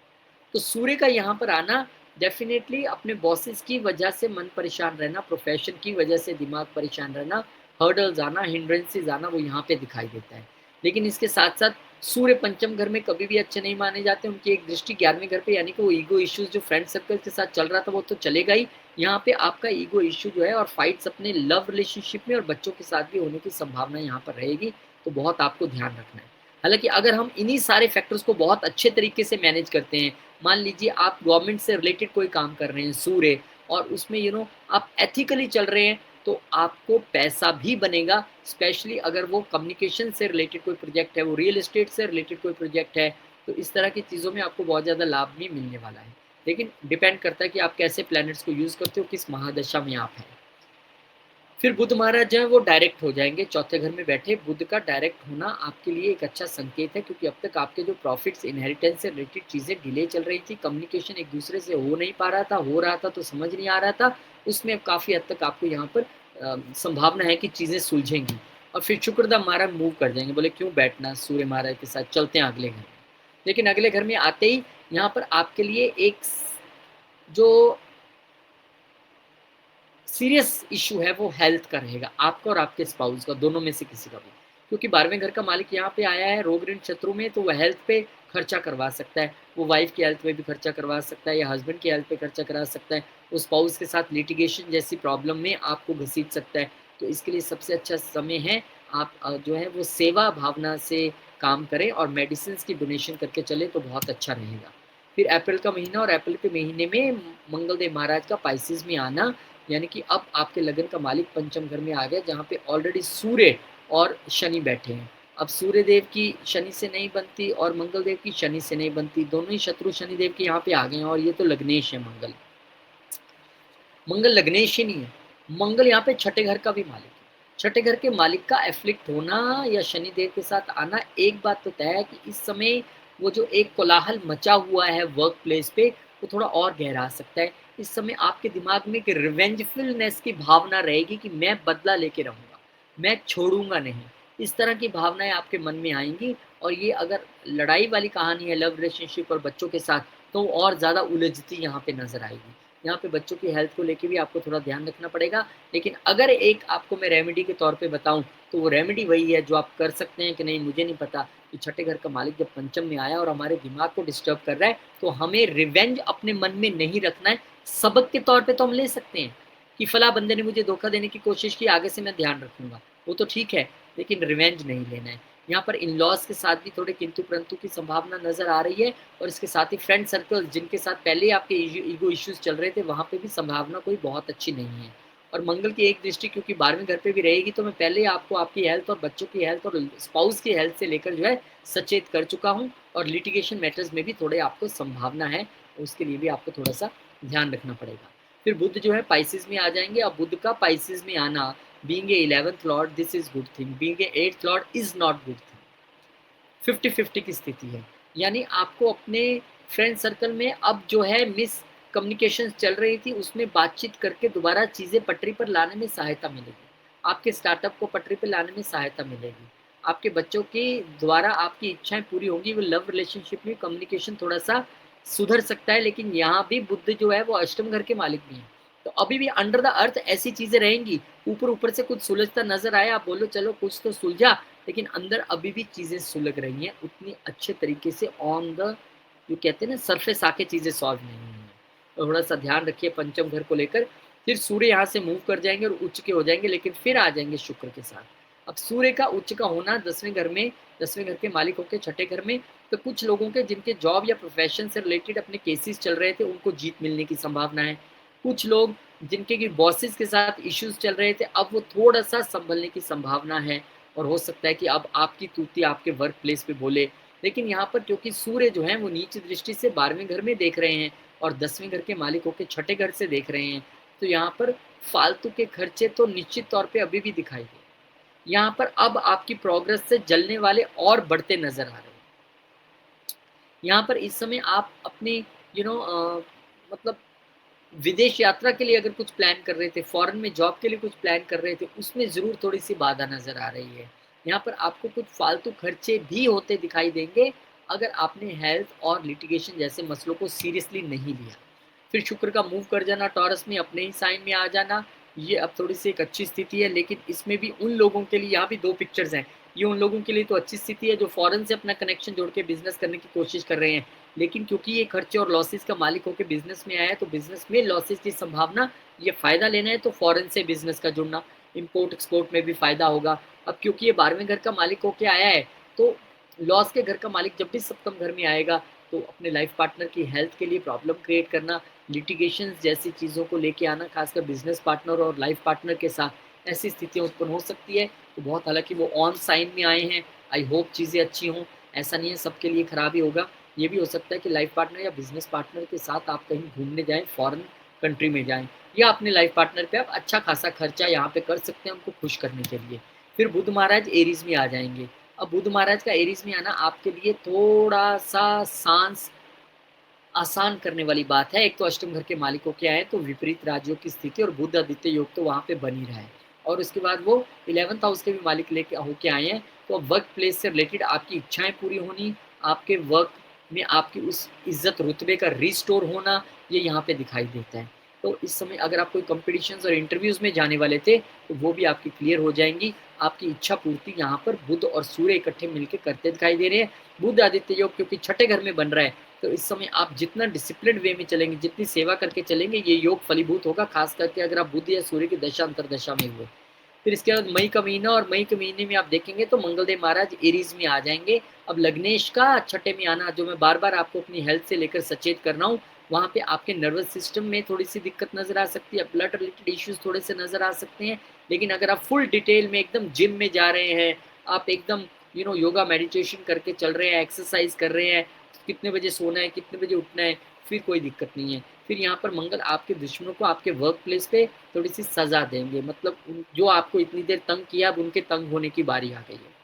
तो सूर्य का यहाँ पर आना डेफिनेटली अपने बॉसेस की वजह से मन परेशान रहना, प्रोफेशन की वजह से दिमाग परेशान रहना, हर्डल्स आना, हिंड्रेंसेस आना, वो यहाँ पे दिखाई देता है। लेकिन इसके साथ साथ सूर्य पंचम घर में कभी भी अच्छे नहीं माने जाते, उनकी एक दृष्टि 11वें घर पे, यानी कि वो ईगो इश्यूज जो फ्रेंड सर्कल के साथ चल रहा था वो तो चलेगा ही, यहाँ पे आपका ईगो इश्यू जो है और फाइट्स अपने लव रिलेशनशिप में और बच्चों के साथ भी होने की संभावना यहाँ पर रहेगी, तो बहुत आपको ध्यान रखना है। हालांकि अगर हम इन्हीं सारे फैक्टर्स को बहुत अच्छे तरीके से मैनेज करते हैं, मान लीजिए आप गवर्नमेंट से रिलेटेड कोई काम कर रहे हैं सूर्य, और उसमें आप एथिकली चल रहे हैं, तो आपको पैसा भी बनेगा, स्पेशली अगर वो कम्युनिकेशन से रिलेटेड कोई प्रोजेक्ट है, वो रियल एस्टेट से रिलेटेड कोई प्रोजेक्ट है, तो इस तरह की चीज़ों में आपको बहुत ज़्यादा लाभ भी मिलने वाला है। लेकिन डिपेंड करता है कि आप कैसे प्लैनेट्स को यूज़ करते हो, किस महादशा में आप हैं। फिर बुध महाराज जो है वो डायरेक्ट हो जाएंगे, चौथे घर में बैठे बुध का डायरेक्ट होना आपके लिए एक अच्छा संकेत है, क्योंकि अब तक आपके जो प्रॉफिट्स इनहेरिटेंस से रिलेटेड चीज़ें डिले चल रही थी, कम्युनिकेशन एक दूसरे से हो नहीं पा रहा था, हो रहा था तो समझ नहीं आ रहा था, उसमें अब काफ़ी हद तक आपको यहाँ पर संभावना है कि चीज़ें सुलझेंगी। और फिर शुक्रदा महाराज मूव कर जाएंगे, बोले क्यों बैठना सूर्य महाराज के साथ, चलते हैं अगले घर में। लेकिन अगले घर में आते ही यहाँ पर आपके लिए एक जो सीरियस इशू है वो हेल्थ का रहेगा, आपका और आपके स्पाउस का, दोनों में से किसी का भी, क्योंकि 12वें घर का मालिक यहाँ पे आया है रोग ऋण शत्रु में, तो वह हेल्थ पे खर्चा करवा सकता है, वो वाइफ की हेल्थ पे भी खर्चा करवा सकता है, या हस्बैंड की हेल्थ पे खर्चा करा सकता है, वो स्पाउस के साथ लिटिगेशन जैसी प्रॉब्लम में आपको घसीट सकता है। तो इसके लिए सबसे अच्छा समय है आप जो है वो सेवा भावना से काम करें और मेडिसिन की डोनेशन करके चले तो बहुत अच्छा रहेगा। फिर अप्रैल का महीना, और अप्रैल के महीने में मंगलदेव महाराज का पाइसिस में आना, यानी कि अब आपके लगन का मालिक पंचम घर में आ गया, जहाँ पे ऑलरेडी सूर्य और शनि बैठे हैं। अब सूर्य देव की शनि से नहीं बनती और मंगल देव की शनि से नहीं बनती, दोनों ही शत्रु शनि देव के यहाँ पे आ गए हैं, और ये तो लग्नेश है मंगल। मंगल लग्नेश ही नहीं है, मंगल यहाँ पे छठे घर का भी मालिक है। छठे घर के मालिक का एफ्लिक्ट होना या शनि देव के साथ आना, एक बात तो तय है कि इस समय वो जो एक कोलाहल मचा हुआ है वर्क प्लेस पे, वो थोड़ा और गहरा सकता है। इस समय आपके दिमाग में एक रिवेंजफुलनेस की भावना रहेगी कि मैं बदला लेके रहूंगा, मैं छोड़ूंगा नहीं, इस तरह की भावनाएं आपके मन में आएंगी। और ये अगर लड़ाई वाली कहानी है लव रिलेशनशिप और बच्चों के साथ, तो और ज़्यादा उलझती यहाँ पे नजर आएगी। यहाँ पे बच्चों की हेल्थ को लेके भी आपको थोड़ा ध्यान रखना पड़ेगा। लेकिन अगर एक आपको मैं रेमेडी के तौर पे बताऊं, तो वो रेमेडी वही है जो आप कर सकते हैं कि नहीं मुझे नहीं पता, कि छठे घर का मालिक जब पंचम में आया और हमारे दिमाग को डिस्टर्ब कर रहा है, तो हमें रिवेंज अपने मन में नहीं रखना है। सबक के तौर पे तो हम ले सकते हैं कि फला बंदे ने मुझे धोखा देने की कोशिश की, आगे से मैं ध्यान रखूंगा, वो तो ठीक है, लेकिन रिवेंज नहीं लेना है। यहाँ पर इन लॉज के साथ भी थोड़े किंतु परंतु की संभावना नजर आ रही है, और इसके साथ ही फ्रेंड सर्कल जिनके साथ पहले ही आपके ईगो इश्यूज चल रहे थे, वहाँ पे भी संभावना कोई बहुत अच्छी नहीं है। और मंगल की एक दृष्टि क्योंकि 12वें घर पे भी रहेगी, तो मैं पहले ही आपको आपकी हेल्थ और बच्चों की हेल्थ और स्पाउस की हेल्थ से लेकर जो है सचेत कर चुका हूँ, और लिटिगेशन मैटर्स में भी थोड़े आपको संभावना है, उसके लिए भी आपको थोड़ा सा ध्यान रखना पड़ेगा। फिर बुध जो है पाइसिस में आ जाएंगे। अब बुध का पाइसिस में आना, being a 11th Lord this is good thing, being a 8th Lord is not good thing. 50-50 की स्थिति है, यानी आपको अपने फ्रेंड सर्कल में अब जो है मिस कम्युनिकेशन चल रही थी, उसमें बातचीत करके दोबारा चीज़ें पटरी पर लाने में सहायता मिलेगी, आपके स्टार्टअप को पटरी पर लाने में सहायता मिलेगी, आपके बच्चों के द्वारा आपकी इच्छाएं पूरी होंगी। वो लव रिलेशनशिप में कम्युनिकेशन थोड़ा सा सुधर सकता है, लेकिन यहाँ भी बुद्ध जो है वो अष्टम घर के मालिक भी हैं, तो अभी भी अंडर द अर्थ ऐसी चीज़ें रहेंगी, ऊपर ऊपर से कुछ सुलझता नजर आया, आप बोलो चलो कुछ तो सुलझा, लेकिन अंदर अभी भी चीज़ें सुलग रही हैं, उतनी अच्छे तरीके से ऑन द जो कहते हैं ना सरफेस आके चीज़ें सॉल्व नहीं हुई हैं। थोड़ा सा ध्यान रखिए पंचम घर को लेकर। फिर सूर्य यहाँ से मूव कर जाएंगे और उच्च के हो जाएंगे, लेकिन फिर आ जाएंगे शुक्र के साथ। अब सूर्य का उच्च का होना 10वें घर में, 10वें घर के मालिक होकर छठे घर में, तो कुछ लोगों के जिनके जॉब या प्रोफेशन से रिलेटेड अपने केसेस चल रहे थे उनको जीत मिलने की संभावना है। कुछ लोग जिनके की बॉसेस के साथ इश्यूज चल रहे थे, अब वो थोड़ा सा संभलने की संभावना है, और हो सकता है कि अब आपकी तूती आपके वर्क प्लेस पे बोले। लेकिन यहाँ पर क्योंकि सूर्य जो है वो नीच दृष्टि से 12वें घर में देख रहे हैं और 10वें घर के मालिक होकर छठे घर से देख रहे हैं, तो यहाँ पर फालतू के खर्चे तो निश्चित तौर पे अभी भी दिखाई दे। यहाँ पर अब आपकी प्रोग्रेस से जलने वाले और बढ़ते नजर आ रहे हैं। यहाँ पर इस समय आप अपने मतलब विदेश यात्रा के लिए अगर कुछ प्लान कर रहे थे, फॉरेन में जॉब के लिए कुछ प्लान कर रहे थे, उसमें ज़रूर थोड़ी सी बाधा नज़र आ रही है। यहाँ पर आपको कुछ फालतू खर्चे भी होते दिखाई देंगे अगर आपने हेल्थ और लिटिगेशन जैसे मसलों को सीरियसली नहीं लिया। फिर शुक्र का मूव कर जाना टॉरस में, अपने ही साइन में आ जाना, ये अब थोड़ी सी एक अच्छी स्थिति है। लेकिन इसमें भी उन लोगों के लिए, यहाँ भी दो पिक्चर्स हैं, ये उन लोगों के लिए तो अच्छी स्थिति है जो फॉरेन से अपना कनेक्शन जोड़ के बिजनेस करने की कोशिश कर रहे हैं। लेकिन क्योंकि ये खर्चे और लॉसेस का मालिक होकर बिजनेस में आया है, तो बिजनेस में लॉसेस की संभावना, ये फायदा लेना है तो फॉरेन से बिजनेस का जुड़ना, इम्पोर्ट एक्सपोर्ट में भी फायदा होगा। अब क्योंकि ये 12वें घर का मालिक होके आया है, तो लॉस के घर का मालिक जब भी सप्तम घर में आएगा, तो अपने लाइफ पार्टनर की हेल्थ के लिए प्रॉब्लम क्रिएट करना, लिटिगेशन जैसी चीज़ों को लेके आना, खासकर बिजनेस पार्टनर और लाइफ पार्टनर के साथ ऐसी स्थितियाँ उत्पन्न हो सकती है। तो बहुत, हालांकि वो ऑन साइन में आए हैं, आई होप चीज़ें अच्छी हों, ऐसा नहीं है सबके लिए खराब ही होगा। ये भी हो सकता है कि लाइफ पार्टनर या बिजनेस पार्टनर के साथ आप कहीं घूमने जाएं, फॉरेन कंट्री में जाएं, या अपने लाइफ पार्टनर पे आप अच्छा खासा खर्चा यहाँ पे कर सकते हैं उनको खुश करने के लिए। फिर बुध महाराज एरीज में आ जाएंगे। अब बुध महाराज का एरीज में आना आपके लिए थोड़ा सा सांस आसान करने वाली बात है। एक तो अष्टम घर के मालिकों के आए तो विपरीत राज्यों की स्थिति और बुध आदित्य योग तो वहाँ पे बन ही रहा है, और उसके बाद वो 11th हाउस के भी मालिक लेके होके आए हैं। तो वर्क प्लेस से रिलेटेड आपकी इच्छाएं पूरी होनी, आपके वर्क में आपकी उस इज्जत रुतबे का रिस्टोर होना, ये यहाँ पे दिखाई देता है। तो इस समय अगर आप कोई कॉम्पिटिशन्स और इंटरव्यूज में जाने वाले थे तो वो भी आपकी क्लियर हो जाएंगी। आपकी इच्छा पूर्ति यहाँ पर बुध और सूर्य इकट्ठे मिलकर करते दिखाई दे रहे हैं। बुध आदित्य योग क्योंकि छठे घर में बन रहा है, तो इस समय आप जितना डिसिप्लिन वे में चलेंगे, जितनी सेवा करके चलेंगे, ये योग फलीभूत होगा, खास करके अगर आप बुध या सूर्य की दशा अंतरदशा में हुए। फिर इसके बाद मई का महीना, और मई के महीने में आप देखेंगे तो मंगलदेव महाराज एरीज में आ जाएंगे। अब लग्नेश का छठे में आना, जो मैं बार बार आपको अपनी हेल्थ से लेकर सचेत कर रहा हूँ, वहाँ पे आपके नर्वस सिस्टम में थोड़ी सी दिक्कत नजर आ सकती है, ब्लड रिलेटेड इश्यूज थोड़े से नजर आ सकते हैं। लेकिन अगर आप फुल डिटेल में एकदम जिम में जा रहे हैं, आप एकदम योगा मेडिटेशन करके चल रहे हैं, एक्सरसाइज कर रहे हैं, कितने बजे सोना है, कितने बजे उठना है, फिर कोई दिक्कत नहीं है। फिर यहाँ पर मंगल आपके दुश्मनों को आपके वर्क प्लेस पे थोड़ी सी सजा देंगे, मतलब जो आपको इतनी देर तंग किया, अब उनके तंग होने की बारी आ गई है।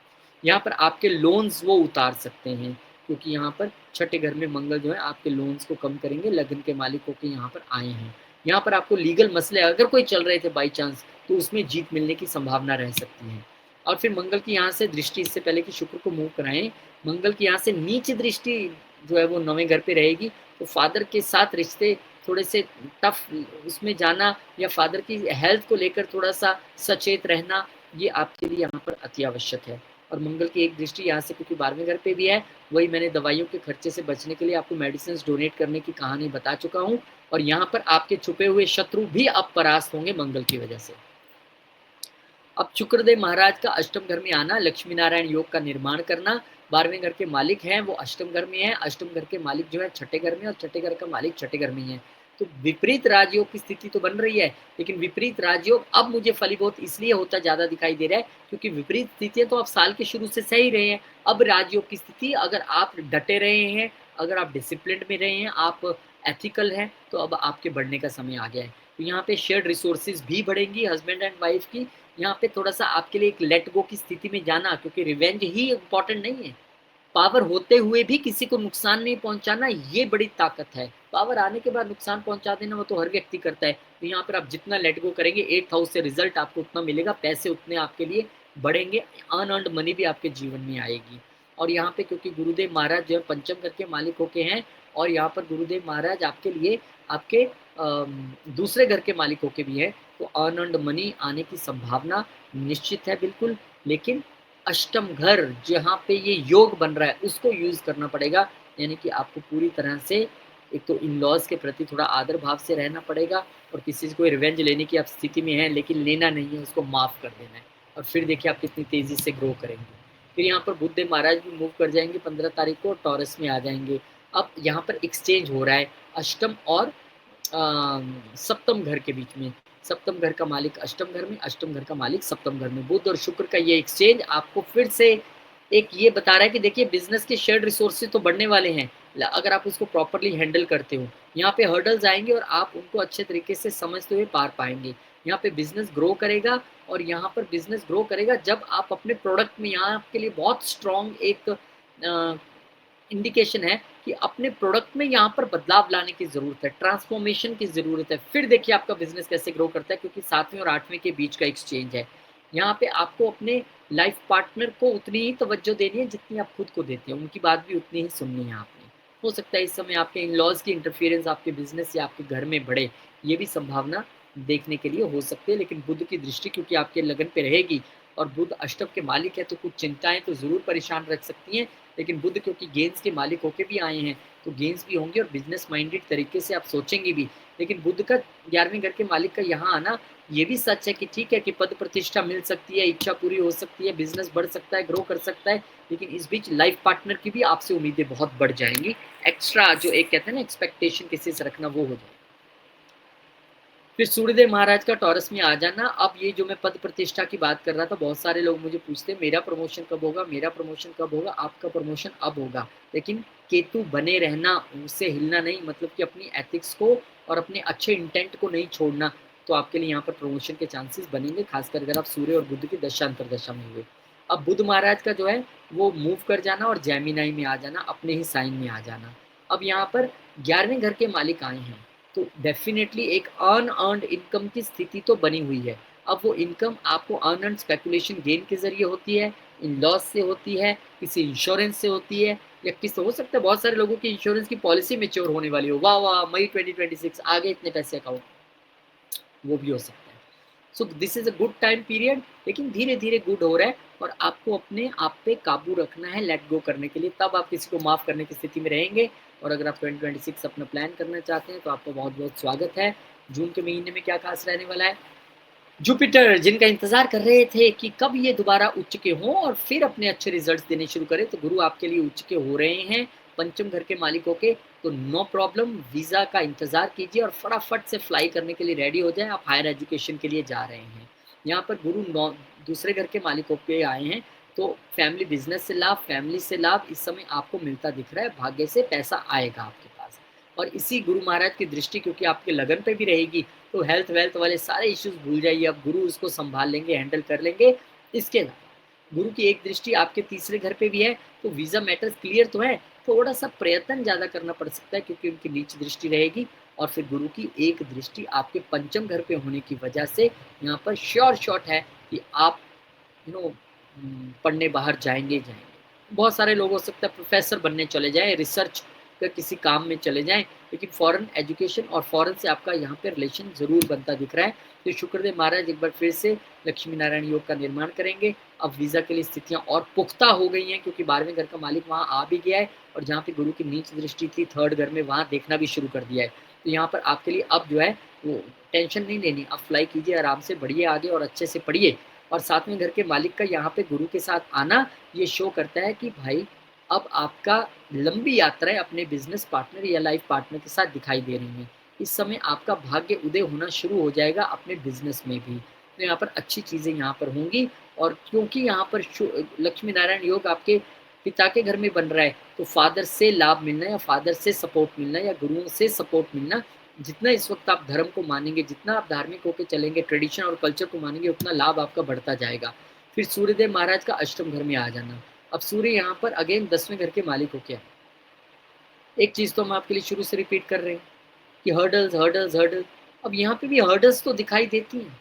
यहाँ पर आपके लोन्स वो उतार सकते हैं, क्योंकि यहाँ पर छठे घर में मंगल जो है आपके लोन्स को कम करेंगे, लगन के मालिकों के यहाँ पर आए हैं। यहाँ पर आपको लीगल मसले अगर कोई चल रहे थे बाई चांस, तो उसमें जीत मिलने की संभावना रह सकती है। और फिर मंगल की यहाँ से दृष्टि, इससे पहले कि शुक्र को मूव कराएं, मंगल की यहाँ से नीच दृष्टि जो है वो 9वें घर पे रहेगी। तो फादर के साथ रिश्ते थोड़े से टफ उसमें जाना, या फादर की हेल्थ को लेकर थोड़ा सा सचेत रहना, ये आपके लिए यहाँ पर अति आवश्यक है। और मंगल की एक दृष्टि यहाँ से, क्योंकि 12वें घर पे भी है, वही मैंने दवाइयों के खर्चे से बचने के लिए आपको मेडिसिन डोनेट करने की कहानी बता चुका हूँ। और यहाँ पर आपके छुपे हुए शत्रु भी अब परास्त होंगे मंगल की वजह से। अब शुक्रदेव महाराज का अष्टम घर में आना, लक्ष्मी नारायण योग का निर्माण करना। 12वें घर के मालिक हैं वो अष्टम घर में है, अष्टम घर के मालिक जो है छठे घर में, और छठे घर का मालिक छठे घर में है। तो विपरीत राजयोग की स्थिति तो बन रही है, लेकिन विपरीत राजयोग अब मुझे फलीभूत इसलिए होता ज्यादा दिखाई दे रहा है क्योंकि विपरीत स्थितियां तो आप साल के शुरू से सही रहे हैं। अब राजयोग की स्थिति, अगर आप डटे रहे हैं, अगर आप डिसिप्लिन में रहे हैं, आप एथिकल हैं, तो अब आपके बढ़ने का समय आ गया है। तो यहाँ पे शेयर्ड रिसोर्सेज भी बढ़ेंगी हस्बैंड एंड वाइफ की। यहाँ पे थोड़ा सा आपके लिए एक लेट गो की स्थिति में जाना, क्योंकि रिवेंज ही इम्पोर्टेंट नहीं है। पावर होते हुए भी किसी को नुकसान नहीं पहुंचाना, ये बड़ी ताकत है। पावर आने के बाद नुकसान पहुंचा देना वो तो हर व्यक्ति करता है। तो यहाँ पर आप जितना लेट गो करेंगे, 8th हाउस से रिजल्ट आपको उतना मिलेगा, पैसे उतने आपके लिए बढ़ेंगे, अनअर्न्ड मनी भी आपके जीवन में आएगी। और यहाँ पे क्योंकि गुरुदेव महाराज जो है पंचम घर के मालिक होके हैं, और यहाँ पर गुरुदेव महाराज आपके लिए आपके दूसरे घर के मालिक होके भी है, तो अनअर्न्ड मनी आने की संभावना निश्चित है बिल्कुल। लेकिन अष्टम घर जहाँ पे ये योग बन रहा है उसको यूज करना पड़ेगा, यानी कि आपको पूरी तरह से एक तो इन लॉज के प्रति थोड़ा आदर भाव से रहना पड़ेगा, और किसी से कोई रिवेंज लेने की आप स्थिति में हैं लेकिन लेना नहीं है, उसको माफ़ कर देना है, और फिर देखिए आप कितनी तेज़ी से ग्रो करेंगे। फिर यहाँ पर बुध महाराज भी मूव कर जाएंगे 15 तारीख को, टॉरस में आ जाएंगे। अब यहाँ पर एक्सचेंज हो रहा है अष्टम और सप्तम घर के बीच में। सप्तम घर का मालिक अष्टम घर में, अष्टम घर का मालिक सप्तम घर में। बुध और शुक्र का ये एक्सचेंज आपको फिर से एक ये बता रहा है कि देखिए बिजनेस के शेयर्ड रिसोर्सेज तो बढ़ने वाले हैं, अगर आप उसको प्रॉपरली हैंडल करते हो। यहाँ पे हर्डल्स आएंगे और आप उनको अच्छे तरीके से समझते हुए पार पाएंगे। यहाँ पे बिजनेस ग्रो करेगा, और यहाँ पर बिजनेस ग्रो करेगा जब आप अपने प्रोडक्ट में, यहाँ आपके लिए बहुत स्ट्रॉन्ग एक इंडिकेशन है कि अपने प्रोडक्ट में यहाँ पर बदलाव लाने की ज़रूरत है, ट्रांसफॉर्मेशन की ज़रूरत है। फिर देखिए आपका बिजनेस कैसे ग्रो करता है, क्योंकि 7वें और 8वें के बीच का एक्सचेंज है। यहाँ पे आपको अपने लाइफ पार्टनर को उतनी ही तवज्जो देनी है जितनी आप खुद को देते हैं, उनकी बात भी उतनी ही सुननी है आपने। हो सकता है इस समय आपके इन लॉज की इंटरफियरेंस आपके बिजनेस या आपके घर में बढ़े, ये भी संभावना देखने के लिए हो सकती है। लेकिन बुध की दृष्टि क्योंकि आपके लगन पे रहेगी, और बुध अष्टम के मालिक है, तो कुछ चिंताएं तो ज़रूर परेशान रख सकती हैं। लेकिन बुध क्योंकि गेंस के मालिक होके भी आए हैं, तो गेंस भी होंगे और बिजनेस माइंडेड तरीके से आप सोचेंगे भी। लेकिन बुध का 11वें घर के मालिक का यहाँ आना ये भी सच है कि ठीक है कि पद प्रतिष्ठा मिल सकती है, इच्छा पूरी हो सकती है, बिजनेस बढ़ सकता है, ग्रो कर सकता है, लेकिन इस बीच लाइफ पार्टनर की भी आपसे उम्मीदें बहुत बढ़ जाएंगी। एक्स्ट्रा जो एक कहते हैं ना एक्सपेक्टेशन किसी से रखना, वो हो जाए। फिर सूर्यदेव महाराज का टॉरस में आ जाना। अब ये जो मैं पद प्रतिष्ठा की बात कर रहा था, बहुत सारे लोग मुझे पूछते हैं मेरा प्रमोशन कब होगा, मेरा प्रमोशन कब होगा। आपका प्रमोशन अब होगा, लेकिन केतु बने रहना, उससे हिलना नहीं, मतलब कि अपनी एथिक्स को और अपने अच्छे इंटेंट को नहीं छोड़ना, तो आपके लिए यहाँ पर प्रमोशन के चांसेस बनेंगे, खासकर अगर आप सूर्य और बुध की दशा अंतरदशा में हुए। अब बुध महाराज का जो है वो मूव कर जाना और जेमिनाई में आ जाना, अपने ही साइन में आ जाना। अब यहाँ पर 11वें घर के मालिक आए हैं, तो डेफिनेटली एक अनअर्न्ड इनकम की स्थिति तो बनी हुई है। अब वो इनकम आपको अनअर्न्ड स्पेकुलेशन गेन के जरिए होती है, इन लॉस से होती है, किसी इंश्योरेंस से होती है, या किस हो सकता है बहुत सारे लोगों की इंश्योरेंस की पॉलिसी मेच्योर होने वाली हो, वाह वाह मई 2026 आगे इतने पैसे अकाउंट, वो भी हो सकता है। So this is a good time period, लेकिन धीरे धीरे गुड हो रहा है, और आपको अपने आप पे काबू रखना है लेट गो करने के लिए, तब आप किसी को माफ़ करने की स्थिति में रहेंगे। और अगर आप 2026 अपना प्लान करना चाहते हैं तो आपका बहुत बहुत स्वागत है। जून के महीने में क्या खास रहने वाला है, जुपिटर जिनका इंतजार कर रहे थे कि कब ये दोबारा उच्च के हों और फिर अपने अच्छे रिजल्ट्स देने शुरू करें, तो गुरु आपके लिए उच्च के हो रहे हैं पंचम घर के मालिकों के। तो नो प्रॉब्लम, वीज़ा का इंतज़ार कीजिए और फटाफट से फ्लाई करने के लिए रेडी हो जाएं, आप हायर एजुकेशन के लिए जा रहे हैं। यहाँ पर गुरु दूसरे घर के मालिकों पे आए हैं, तो फैमिली बिजनेस से लाभ, फैमिली से लाभ इस समय आपको मिलता दिख रहा है, भाग्य से पैसा आएगा आपके पास। और इसी गुरु महाराज की दृष्टि क्योंकि आपके लगन पे भी रहेगी, तो हेल्थ वेल्थ वाले सारे इश्यूज भूल जाइए, अब गुरु उसको संभाल लेंगे, हैंडल कर लेंगे। इसके अलावा गुरु की एक दृष्टि आपके तीसरे घर पे भी है, तो वीज़ा मैटर्स क्लियर तो है, थोड़ा सा प्रयत्न ज़्यादा करना पड़ सकता है क्योंकि उनकी नीच दृष्टि रहेगी। और फिर गुरु की एक दृष्टि आपके पंचम घर पे होने की वजह से यहाँ पर श्योर शॉट है कि आप पढ़ने बाहर जाएंगे जाएंगे। बहुत सारे लोग हो सकता है प्रोफेसर बनने चले जाएं, रिसर्च का किसी काम में चले जाएं, लेकिन फॉरेन एजुकेशन और फॉरेन से आपका यहाँ पे रिलेशन जरूर बनता दिख रहा है। तो शुक्रदेव महाराज एक बार फिर से लक्ष्मी नारायण योग का निर्माण करेंगे। अब वीज़ा के लिए स्थितियाँ और पुख्ता हो गई हैं क्योंकि 12वें घर का मालिक वहाँ आ भी गया है, और जहाँ पे गुरु की नीच दृष्टि थी थर्ड घर में, वहाँ देखना भी शुरू कर दिया है। तो यहाँ पर आपके लिए अब जो है वो टेंशन नहीं लेनी, आप फ्लाई कीजिए, आराम से बढ़िए आगे और अच्छे से पढ़िए। और 7वें घर के मालिक का यहाँ पे गुरु के साथ आना ये शो करता है कि भाई अब आपका लंबी यात्राएं अपने बिजनेस पार्टनर या लाइफ पार्टनर के साथ दिखाई दे रही हैं। इस समय आपका भाग्य उदय होना शुरू हो जाएगा अपने बिजनेस में भी, तो यहाँ पर अच्छी चीज़ें यहाँ पर होंगी। और क्योंकि यहाँ पर लक्ष्मी नारायण योग आपके पिता के घर में बन रहा है, तो फादर से लाभ मिलना या फादर से सपोर्ट मिलना या गुरुओं से सपोर्ट मिलना, जितना इस वक्त आप धर्म को मानेंगे, जितना आप धार्मिक होकर चलेंगे, ट्रेडिशन और कल्चर को मानेंगे, उतना लाभ आपका बढ़ता जाएगा। फिर सूर्यदेव महाराज का अष्टम घर में आ जाना। अब सूर्य यहाँ पर अगेन 10वें घर के मालिक हो क्या, एक चीज तो हम आपके लिए शुरू से रिपीट कर रहे हैं कि हर्डल्स हर्डल्स हर्डल, अब यहाँ पे भी हर्डल्स तो दिखाई देती हैं।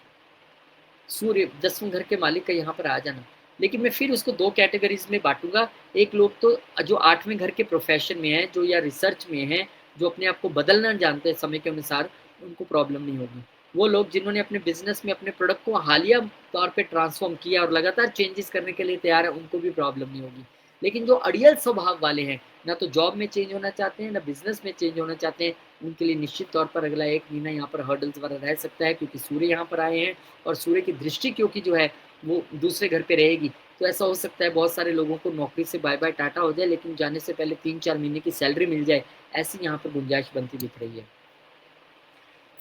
सूर्य 10वें घर के मालिक का यहाँ पर आ जाना, लेकिन मैं फिर उसको दो कैटेगरीज में बांटूंगा। एक लोग तो जो 8वें घर के प्रोफेशन में है, जो या रिसर्च में है, जो अपने आप को बदलना जानते हैं समय के अनुसार, उनको प्रॉब्लम नहीं होगी। वो लोग जिन्होंने अपने बिजनेस में अपने प्रोडक्ट को हालिया तौर पे ट्रांसफॉर्म किया और लगातार चेंजेस करने के लिए तैयार है, उनको भी प्रॉब्लम नहीं होगी। लेकिन जो अड़ियल स्वभाव वाले हैं, ना तो जॉब में चेंज होना चाहते हैं, ना बिज़नेस में चेंज होना चाहते हैं, उनके लिए निश्चित तौर पर अगला 1 महीना यहाँ पर हर्डल्स वाला रह सकता है, क्योंकि सूर्य यहाँ पर आए हैं और सूर्य की दृष्टि क्योंकि जो है वो दूसरे घर पे रहेगी। तो ऐसा हो सकता है बहुत सारे लोगों को नौकरी से बाय-बाय टाटा हो जाए, लेकिन जाने से पहले 3-4 महीने की सैलरी मिल जाए, ऐसी यहाँ पर गुंजाइश बनती दिख रही है।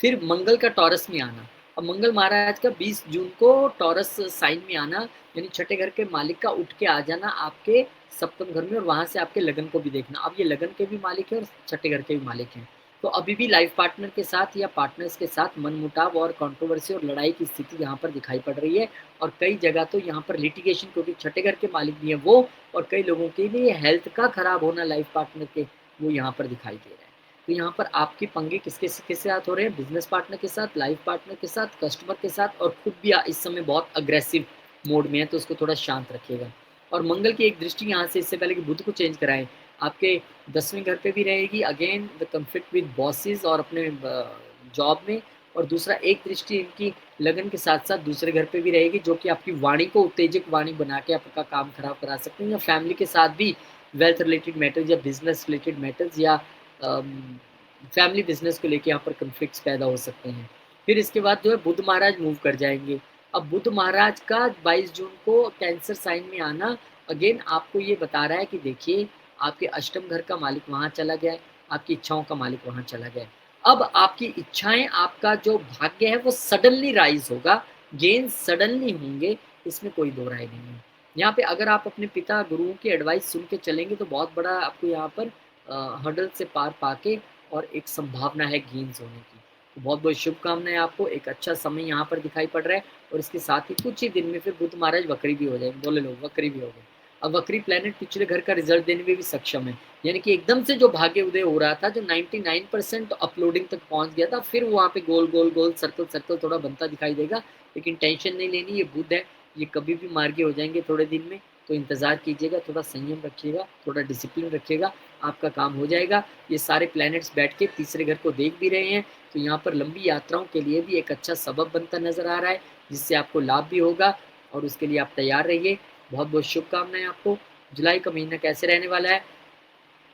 फिर मंगल का टॉरस में आना। अब मंगल महाराज का 20 जून को टॉरस साइन में आना, यानी छठे घर के मालिक का उठ के आ जाना आपके सप्तम घर में, और वहाँ से आपके लगन को भी देखना। अब ये लगन के भी मालिक हैं और छठे घर के भी मालिक हैं। तो अभी भी लाइफ पार्टनर के साथ या पार्टनर्स के साथ मनमुटाव और कंट्रोवर्सी और लड़ाई की स्थिति यहाँ पर दिखाई पड़ रही है, और कई जगह तो यहाँ पर लिटिगेशन, क्योंकि छठे घर के मालिक भी हैं वो, और कई लोगों के लिए हेल्थ का खराब होना लाइफ पार्टनर के, वो यहाँ पर दिखाई दे रहा है। तो यहाँ पर आपके पंगे किसके साथ हो रहे हैं? बिजनेस पार्टनर के साथ, लाइफ पार्टनर के साथ, कस्टमर के साथ, और खुद भी इस समय बहुत अग्रेसिव मोड में है, तो उसको थोड़ा शांत रखिएगा। और मंगल की एक दृष्टि यहाँ से, इससे पहले कि बुध को चेंज कराएं, आपके 10वें घर पे भी रहेगी, again the conflict with bosses और अपने जॉब में। और दूसरा एक दृष्टि इनकी लगन के साथ साथ दूसरे घर पे भी रहेगी, जो कि आपकी वाणी को उत्तेजक वाणी बना के आपका काम खराब करा सकते हैं, या फैमिली के साथ भी वेल्थ रिलेटेड मैटर्स या बिजनेस रिलेटेड मैटर्स या फैमिली बिजनेस को लेके यहाँ पर कन्फ्लिक्ट्स पैदा हो सकते हैं। फिर इसके बाद जो है बुध महाराज मूव कर जाएंगे। अब बुध महाराज का 22 जून को कैंसर साइन में आना अगेन आपको ये बता रहा है कि देखिए, आपके अष्टम घर का मालिक वहाँ चला गया है, आपकी इच्छाओं का मालिक वहाँ चला गया है। अब आपकी इच्छाएं, आपका जो भाग्य है वो सडनली राइज होगा, गेन सडनली होंगे, इसमें कोई दो राय नहीं है। यहाँ पे अगर आप अपने पिता गुरुओं की एडवाइस सुन के चलेंगे तो बहुत बड़ा आपको यहाँ पर हर्डल से पार पाके और एक संभावना है गेन्स होने की। तो बहुत बहुत शुभकामनाएं आपको, एक अच्छा समय यहाँ पर दिखाई पड़ रहा है। और इसके साथ ही कुछ ही दिन में फिर बुध महाराज वक्री भी हो जाएंगे, बोले लोग वक्री भी हो गए। अब वक्री प्लेनेट पिछले घर का रिजल्ट देने में भी सक्षम है, यानी कि एकदम से जो भाग्य उदय हो रहा था, जो 99% अपलोडिंग तक पहुंच गया था, फिर वहाँ पे गोल गोल गोल सर्कल सर्कल थोड़ा बनता दिखाई देगा। लेकिन टेंशन नहीं लेनी, ये बुध है, ये कभी भी मार्गी हो जाएंगे थोड़े दिन में। तो इंतज़ार कीजिएगा, थोड़ा संयम रखिएगा, थोड़ा डिसिप्लिन रखिएगा, आपका काम हो जाएगा। ये सारे प्लैनेट्स बैठ के तीसरे घर को देख भी रहे हैं, तो यहाँ पर लंबी यात्राओं के लिए भी एक अच्छा सबब बनता नज़र आ रहा है, जिससे आपको लाभ भी होगा, और उसके लिए आप तैयार रहिए। बहुत बहुत शुभकामनाएं आपको। जुलाई का महीना कैसे रहने वाला है?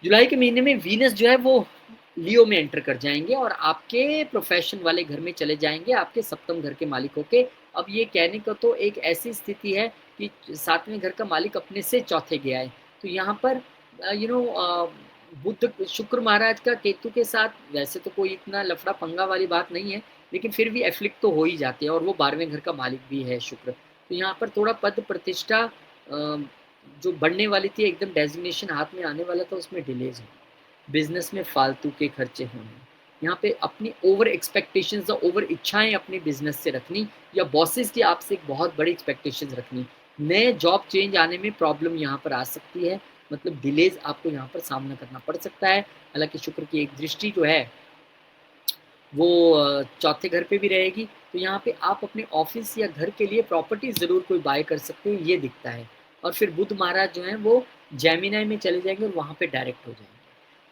जुलाई के महीने में वीनस जो है वो लियो में एंटर कर जाएंगे और आपके प्रोफेशन वाले घर में चले जाएंगे, आपके सप्तम घर के मालिक होके। अब ये कहने का तो एक ऐसी स्थिति है कि सातवें घर का मालिक अपने से चौथे गया है। तो यहाँ पर बुध शुक्र महाराज का केतु के साथ वैसे तो कोई इतना लफड़ा पंगा वाली बात नहीं है, लेकिन फिर भी एफ्लिक्ट तो हो ही जाते हैं, और वो 12वें घर का मालिक भी है शुक्र। तो यहाँ पर थोड़ा पद प्रतिष्ठा जो बढ़ने वाली थी, एकदम डेजिग्नेशन हाथ में आने वाला था, उसमें डिलेज हो, बिजनेस में फालतू के खर्चे होने, यहाँ पे अपनी ओवर एक्सपेक्टेशंस या ओवर इच्छाएं अपने बिजनेस से रखनी, या बॉसेस की आपसे एक बहुत बड़ी एक्सपेक्टेशंस रखनी, नए जॉब चेंज आने में प्रॉब्लम यहाँ पर आ सकती है, मतलब डिलेज आपको यहाँ पर सामना करना पड़ सकता है। हालांकि शुक्र की एक दृष्टि जो है वो चौथे घर पे भी रहेगी, तो यहाँ पे आप अपने ऑफिस या घर के लिए प्रॉपर्टी ज़रूर कोई बाय कर सकते हो, ये दिखता है। और फिर बुध महाराज जो हैं वो जेमिनाई में चले जाएंगे और वहाँ पे डायरेक्ट हो जाएंगे।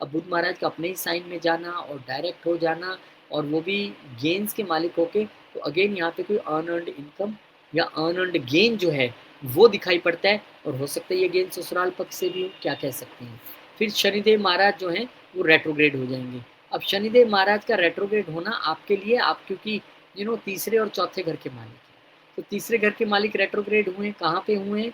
अब बुध महाराज का अपने ही साइन में जाना और डायरेक्ट हो जाना, और वो भी गेन्स के मालिक होके, तो अगेन यहाँ पे कोई अनअर्न्ड इनकम या अनअर्न्ड गेन जो है वो दिखाई पड़ता है, और हो सकता है ये गेन ससुराल पक्ष से भी हो, क्या कह सकते हैं। फिर शनिदेव महाराज जो हैं वो रेट्रोग्रेड हो जाएंगे। अब शनिदेव महाराज का रेट्रोग्रेड होना आपके लिए, आप क्योंकि तीसरे और चौथे घर के मालिक हैं, तो तीसरे घर के मालिक रेट्रोग्रेड हुए, कहाँ पे हुए हैं?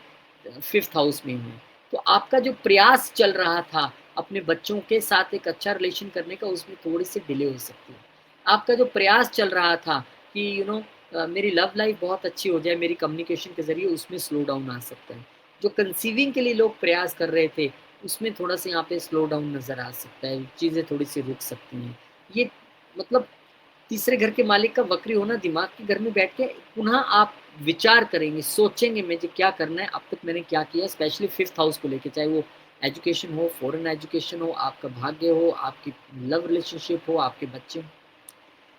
5th हाउस में हुए। तो आपका जो प्रयास चल रहा था अपने बच्चों के साथ एक अच्छा रिलेशन करने का, उसमें थोड़ी सी डिले हो सकती है। आपका जो प्रयास चल रहा था कि मेरी लव लाइफ बहुत अच्छी हो जाए मेरी कम्युनिकेशन के ज़रिए, उसमें स्लो डाउन आ सकता है। जो कंसीविंग के लिए लोग प्रयास कर रहे थे, उसमें थोड़ा-सा यहाँ पे स्लो डाउन नज़र आ सकता है, चीज़ें थोड़ी-सी रुक सकती हैं। ये मतलब तीसरे घर के मालिक का वक्री होना, दिमाग के घर में बैठ के पुनः आप विचार करेंगे, सोचेंगे मुझे क्या करना है, अब तक मैंने क्या किया, स्पेशली 5th हाउस को लेके, चाहे वो एजुकेशन हो, फॉरेन एजुकेशन हो, आपका भाग्य हो, आपकी लव रिलेशनशिप हो, आपके बच्चे हों।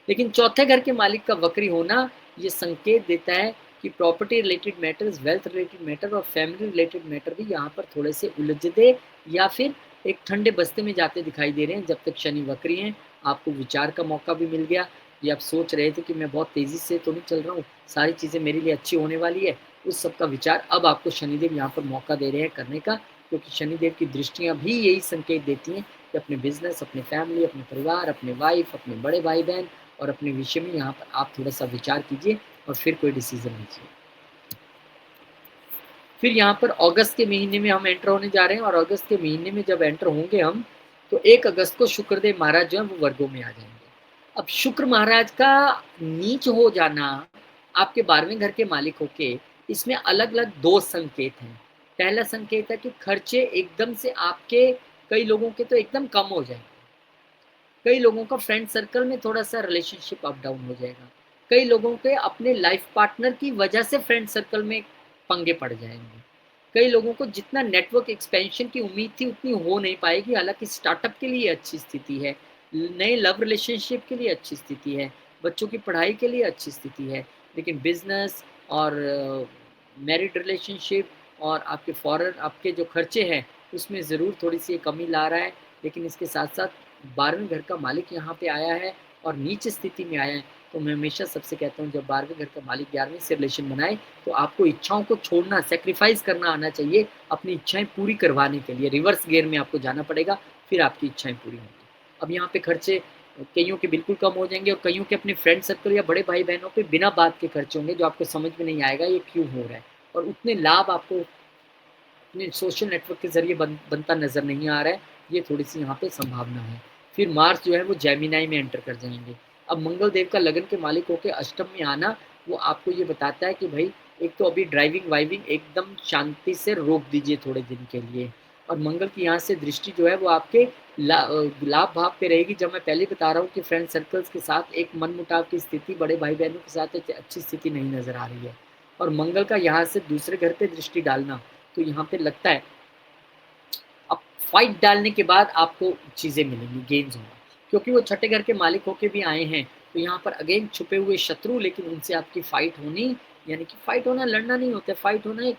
लेकिन चौथे घर के मालिक का वक्री होना ये संकेत देता है कि property related matters, wealth related matter और फैमिली रिलेटेड मैटर भी यहाँ पर थोड़े से उलझते या फिर एक ठंडे बस्ते में जाते दिखाई दे रहे हैं। जब तक शनि वक्री हैं, आपको विचार का मौका भी मिल गया। ये आप सोच रहे थे कि मैं बहुत तेज़ी से तो नहीं चल रहा हूँ, सारी चीज़ें मेरे लिए अच्छी होने वाली है, उस सब का विचार अब आपको शनिदेव यहाँ पर मौका दे रहे हैं करने का, क्योंकि शनिदेव की दृष्टियाँ भी यही संकेत देती हैं कि अपने बिजनेस, अपने फैमिली, अपने परिवार, अपने वाइफ, अपने बड़े भाई बहन और अपने विषय में यहाँ पर आप थोड़ा सा विचार कीजिए और फिर कोई डिसीजन लीजिए। फिर यहाँ पर अगस्त के महीने में हम एंटर होने जा रहे हैं, और अगस्त के महीने में जब एंटर होंगे हम, तो 1 अगस्त को शुक्रदेव महाराज जो है वो वर्गों में आ जाएंगे। अब शुक्र महाराज का नीच हो जाना आपके 12वें घर के मालिक होके, इसमें अलग अलग दो संकेत हैं। पहला संकेत है कि खर्चे एकदम से आपके, कई लोगों के तो एकदम कम हो जाएंगे, कई लोगों का फ्रेंड सर्कल में थोड़ा सा रिलेशनशिप अप डाउन हो जाएगा, कई लोगों के अपने लाइफ पार्टनर की वजह से फ्रेंड सर्कल में पंगे पड़ जाएंगे, कई लोगों को जितना नेटवर्क एक्सपेंशन की उम्मीद थी उतनी हो नहीं पाएगी। हालांकि स्टार्टअप के लिए अच्छी स्थिति है, नए लव रिलेशनशिप के लिए अच्छी स्थिति है, बच्चों की पढ़ाई के लिए अच्छी स्थिति है, लेकिन बिजनेस और मैरिड रिलेशनशिप और आपके फॉरेन आपके जो खर्चे हैं उसमें ज़रूर थोड़ी सी कमी ला रहा है। लेकिन इसके साथ साथ 12वें घर का मालिक यहाँ पे आया है और नीच स्थिति में आया है, तो मैं हमेशा सबसे कहता हूँ जब 12वें घर का मालिक 11वें से रिलेशन बनाए तो आपको इच्छाओं को छोड़ना, सेक्रीफाइस करना आना चाहिए अपनी इच्छाएं पूरी करवाने के लिए। रिवर्स गियर में आपको जाना पड़ेगा, फिर आपकी इच्छाएं पूरी होंगी। अब यहाँ पे खर्चे कईयों के बिल्कुल कम हो जाएंगे और कईयों के अपने फ्रेंड सर्कल या बड़े भाई बहनों पे बिना बात के खर्चे होंगे, जो आपको समझ में नहीं आएगा ये क्यों हो रहा है, और उतने लाभ आपको अपने सोशल नेटवर्क के ज़रिए बनता नज़र नहीं आ रहा है। ये थोड़ी-सी यहाँ पे संभावना है। फिर मार्स जो है वो जेमिनी में एंटर कर जाएँगे। अब मंगल देव का लगन के मालिक होके अष्टम में आना, वो आपको ये बताता है कि भई एक तो अभी ड्राइविंग-वाइविंग एकदम शांति से रोक दीजिए थोड़े दिन के लिए। और मंगल की यहाँ से दृष्टि जो है वो आपके लाभ भाव पे रहेगी। जब मैं पहले बता रहा हूँ कि फ्रेंड सर्कल्स के साथ एक मनमुटाव की स्थिति, बड़े भाई-बहनों के साथ एक अच्छी स्थिति नहीं नज़र आ रही है। और मंगल का यहाँ से दूसरे घर पे दृष्टि डालना, तो यहाँ पे लगता है अब फाइट डालने के बाद आपको चीज़ें मिलेंगी, गेन्स होंगे, क्योंकि वो छठे घर के मालिक होके भी आए हैं। तो यहाँ पर अगेन छुपे हुए शत्रु, लेकिन उनसे आपकी फाइट होनी, यानी कि फाइट होना लड़ना नहीं होता है, फाइट होना एक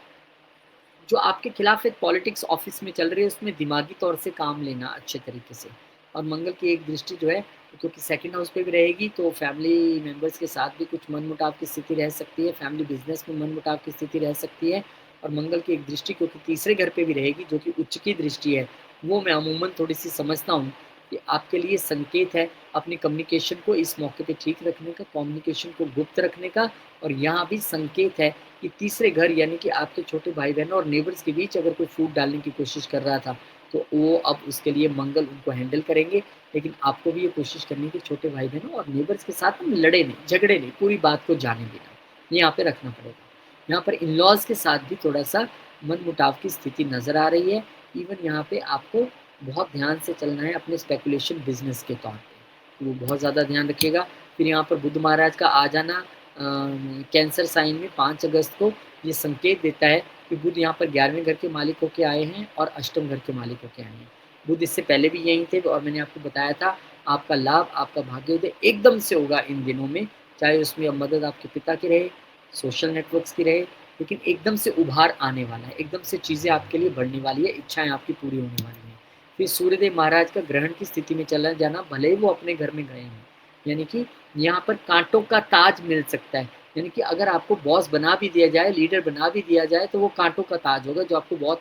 जो आपके खिलाफ एक पॉलिटिक्स ऑफिस में चल रही है उसमें दिमागी तौर से काम लेना अच्छे तरीके से। और मंगल की एक दृष्टि जो है, क्योंकि सेकंड हाउस पे भी रहेगी, तो फैमिली मेंबर्स के साथ भी कुछ मनमुटाव की स्थिति रह सकती है, फैमिली बिजनेस में मनमुटाव की स्थिति रह सकती है। और मंगल की एक दृष्टि क्योंकि तीसरे घर पे भी रहेगी जो कि उच्च की दृष्टि है, वो मैं अमूमन थोड़ी सी समझता हूँ कि आपके लिए संकेत है अपनी कम्युनिकेशन को इस मौके पे ठीक रखने का, कम्युनिकेशन को गुप्त रखने का। और यहाँ भी संकेत है कि तीसरे घर यानी कि आपके छोटे भाई बहनों और नेबर्स के बीच अगर कोई फूट डालने की कोशिश कर रहा था, तो वो अब उसके लिए मंगल उनको हैंडल करेंगे। लेकिन आपको भी ये कोशिश करनी है कि छोटे भाई बहनों और नेबर्स के साथ हम लड़े नहीं, झगड़े नहीं, पूरी बात को जाने देना, ये यहाँ पे रखना पड़ेगा। यहाँ पर इन-लॉज़ के साथ भी थोड़ा-सा मनमुटाव की स्थिति नज़र आ रही है। इवन यहाँ पे आपको बहुत ध्यान से चलना है अपने स्पेकुलेशन बिज़नेस के तौर पे, वो बहुत ज़्यादा ध्यान रखिएगा। फिर यहाँ पर बुध महाराज का आ जाना कैंसर साइन में 5 अगस्त को, ये संकेत देता है कि बुध यहाँ पर 11वें घर के मालिक होके आए हैं और अष्टम घर के मालिक होके आए हैं। बुध इससे पहले भी यहीं थे और मैंने आपको बताया था आपका लाभ, आपका भाग्योदय एकदम से होगा इन दिनों में, चाहे उसमें अब मदद आपके पिता की रहे, सोशल नेटवर्क्स की रहे, लेकिन एकदम से उभार आने वाला है, एकदम से चीज़ें आपके लिए बढ़ने वाली है, इच्छाएँ आपकी पूरी होने वाली हैं। फिर सूर्यदेव महाराज का ग्रहण की स्थिति में चला जाना, भले ही वो अपने घर में गए हों, यानी कि यहाँ पर काँटों का ताज मिल सकता है। यानी कि अगर आपको बॉस बना भी दिया जाए, लीडर बना भी दिया जाए, तो वो काँटों का ताज होगा जो आपको बहुत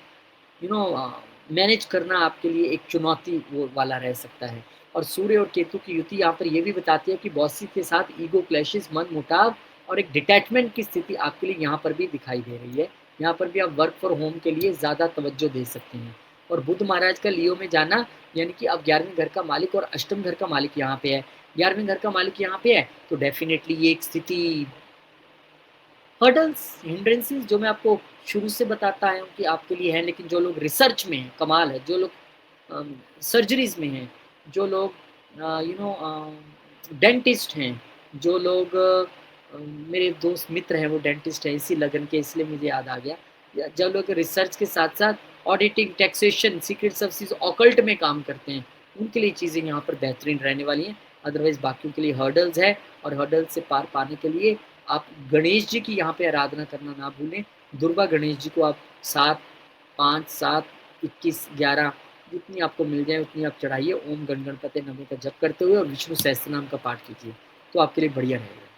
मैनेज करना आपके लिए एक चुनौती वो वाला रह सकता है। और सूर्य और केतु की युति यहाँ पर ये भी बताती है कि बॉसी के साथ ईगो क्लैशेस, मनमुटाव और एक डिटैचमेंट की स्थिति आपके लिए यहाँ पर भी दिखाई दे रही है। यहाँ पर भी आप वर्क फ्रॉम होम के लिए ज़्यादा तवज्जो दे सकते हैं। और बुध महाराज का लियो में जाना, यानी कि अब 11वें घर का मालिक और अष्टम घर का मालिक यहाँ पे है। 11वें घर का मालिक यहाँ पे है, तो डेफ़िनेटली ये एक स्थिति हर्डल्स, हिंड्रेंसेस जो मैं आपको शुरू से बताता आया हूँ कि आपके लिए है, लेकिन जो लोग रिसर्च में हैं, कमाल है, जो लोग सर्जरीज़ में हैं, जो लोग डेंटिस्ट हैं, जो लोग मेरे दोस्त मित्र हैं वो डेंटिस्ट हैं, इसी लगन के इसलिए मुझे याद आ गया। या जो लोग रिसर्च के साथ-साथ auditing, taxation, secret services, occult में काम करते हैं, उनके लिए चीज़ें यहाँ पर बेहतरीन रहने वाली हैं। अदरवाइज़ बाकियों के लिए हर्डल्स है, और हर्डल्स से पार पाने के लिए आप गणेश जी की यहाँ पे आराधना करना ना भूलें। दुर्गा गणेश जी को आप 7, 5, 7, 21, 11 जितनी आपको मिल जाए उतनी आप चढ़ाइए। ओम गण गणपते नमः का जप करते हुए और विष्णु सहस्त्रनाम का पाठ कीजिए, तो आपके लिए बढ़िया रहेगा।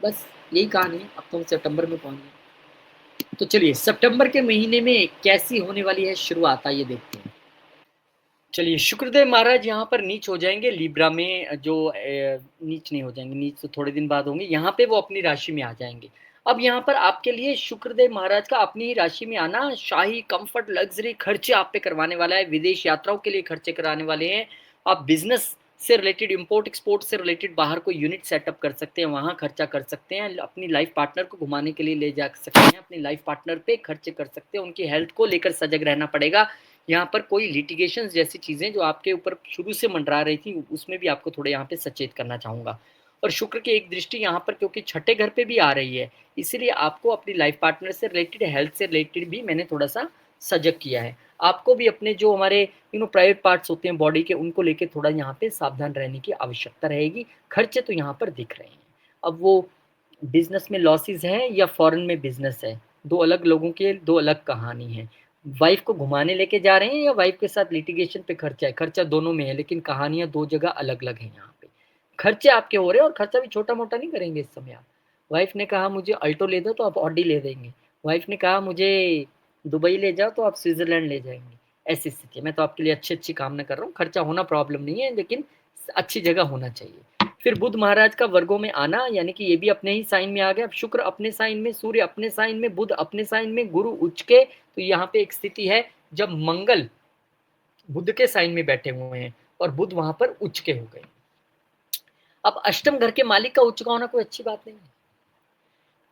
बस यही कहानी है, अब तो हम सितंबर में पहुँच गए। तो चलिए सितंबर के महीने में कैसी होने वाली है शुरुआत, आइए देखते हैं। चलिए शुक्रदेव महाराज यहाँ पर नीच हो जाएँगे लिब्रा में, जो नीच नहीं हो जाएँगे, नीच तो थोड़े दिन बाद होंगे, यहाँ पे वो अपनी राशि में आ जाएँगे। अब यहाँ पर आपके लिए शुक्रदेव महाराज का अपनी ही राशि में आना शाही, कम्फर्ट, लग्ज़री खर्चे आप पे करवाने वाला है, विदेश यात्राओं के लिए खर्चे कराने वाले हैं। आप बिज़नेस से रिलेटेड, इम्पोर्ट-एक्सपोर्ट से रिलेटेड बाहर कोई यूनिट सेटअप कर सकते हैं, वहाँ खर्चा कर सकते हैं, अपनी लाइफ़ पार्टनर को घुमाने के लिए ले जा सकते हैं, अपनी लाइफ़ पार्टनर पे खर्चे कर सकते हैं, उनकी हेल्थ को लेकर सजग रहना पड़ेगा। यहाँ पर कोई लिटिगेशंस जैसी चीज़ें जो आपके ऊपर शुरू से मंडरा रही थी, उसमें भी आपको थोड़े यहाँ पे सचेत करना चाहूँगा। और शुक्र की एक दृष्टि यहाँ पर क्योंकि छठे घर पे भी आ रही है, इसीलिए आपको अपनी लाइफ पार्टनर से रिलेटेड, हेल्थ से रिलेटेड भी मैंने थोड़ा-सा सजग किया है। आपको भी अपने जो हमारे प्राइवेट पार्ट्स होते हैं बॉडी के, उनको लेके थोड़ा यहाँ पे सावधान रहने की आवश्यकता रहेगी। खर्चे तो यहाँ पर दिख रहे हैं। अब वो बिज़नेस में लॉसेस हैं या फ़ॉरेन में बिज़नेस है, 2 अलग लोगों के 2 अलग कहानी है। वाइफ़ को घुमाने लेके जा रहे हैं या वाइफ़ के साथ लिटिगेशन पे खर्चा है, खर्चा दोनों में है, लेकिन कहानियाँ 2 जगह अलग-अलग हैं यहाँ पे। खर्चे आपके हो रहे हैं और खर्चा भी छोटा-मोटा नहीं करेंगे इस समय आप। वाइफ़ ने कहा मुझे अल्टो ले दो तो आप ऑडी ले देंगे। वाइफ़ ने कहा मुझे दुबई ले जाओ तो आप स्विट्ज़रलैंड ले जाएँगे। ऐसी स्थिति है। मैं तो आपके लिए अच्छी-अच्छी कामना कर रहा हूँ, खर्चा होना प्रॉब्लम नहीं है, लेकिन अच्छी जगह होना चाहिए। फिर बुध महाराज का वर्गों में आना, यानी कि ये भी अपने ही साइन में आ गया। अब शुक्र अपने साइन में, सूर्य अपने साइन में, बुध अपने साइन में, गुरु उच्च के, तो यहाँ पे एक स्थिति है जब मंगल बुध के साइन में बैठे हुए हैं और बुध वहां पर उच्च के हो गए। अब अष्टम घर के मालिक का उच्च का होना कोई अच्छी बात नहीं है।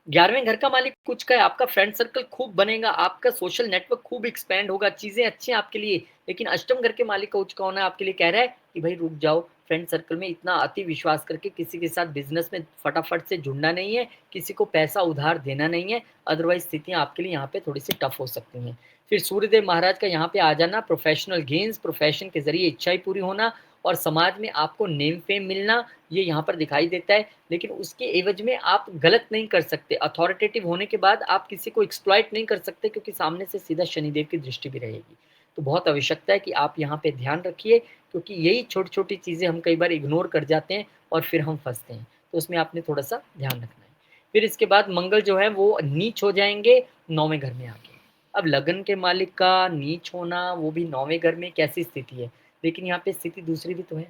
11वें घर का मालिक कुछ का है, आपका फ्रेंड सर्कल खूब बनेगा, आपका सोशल नेटवर्क खूब एक्सपेंड होगा, चीज़ें अच्छी हैं आपके लिए। लेकिन अष्टम घर के मालिक का उच्च का होना आपके लिए कह रहा है कि भाई रुक जाओ, फ्रेंड सर्कल में इतना अति विश्वास करके किसी के साथ बिज़नेस में फटाफट से जुड़ना नहीं है, किसी को पैसा उधार देना नहीं है, अदरवाइज़ स्थितियाँ आपके लिए यहाँ पे थोड़ी-सी टफ हो सकती हैं। फिर सूर्यदेव महाराज का यहाँ पे आ जाना, प्रोफ़ेशनल गेन्स, प्रोफ़ेशन के ज़रिए इच्छाएँ पूरी होना और समाज में आपको नेम फेम मिलना, ये यहाँ पर दिखाई देता है। लेकिन उसके एवज में आप गलत नहीं कर सकते। अथॉरिटेटिव होने के बाद आप किसी को एक्सप्लॉइट नहीं कर सकते, क्योंकि सामने से सीधा शनिदेव की दृष्टि भी रहेगी। तो बहुत आवश्यकता है कि आप यहाँ पे ध्यान रखिए, क्योंकि यही छोटी-छोटी चीज़ें हम कई बार इग्नोर कर जाते हैं और फिर हम फँसते हैं। तो उसमें आपने थोड़ा-सा ध्यान रखना है। फिर इसके बाद मंगल जो है वो नीच हो जाएँगे 9वें घर में आके। अब लगन के मालिक का नीच होना, वो भी 9वें घर में, कैसी स्थिति है? लेकिन यहाँ पे स्थिति दूसरी भी तो है।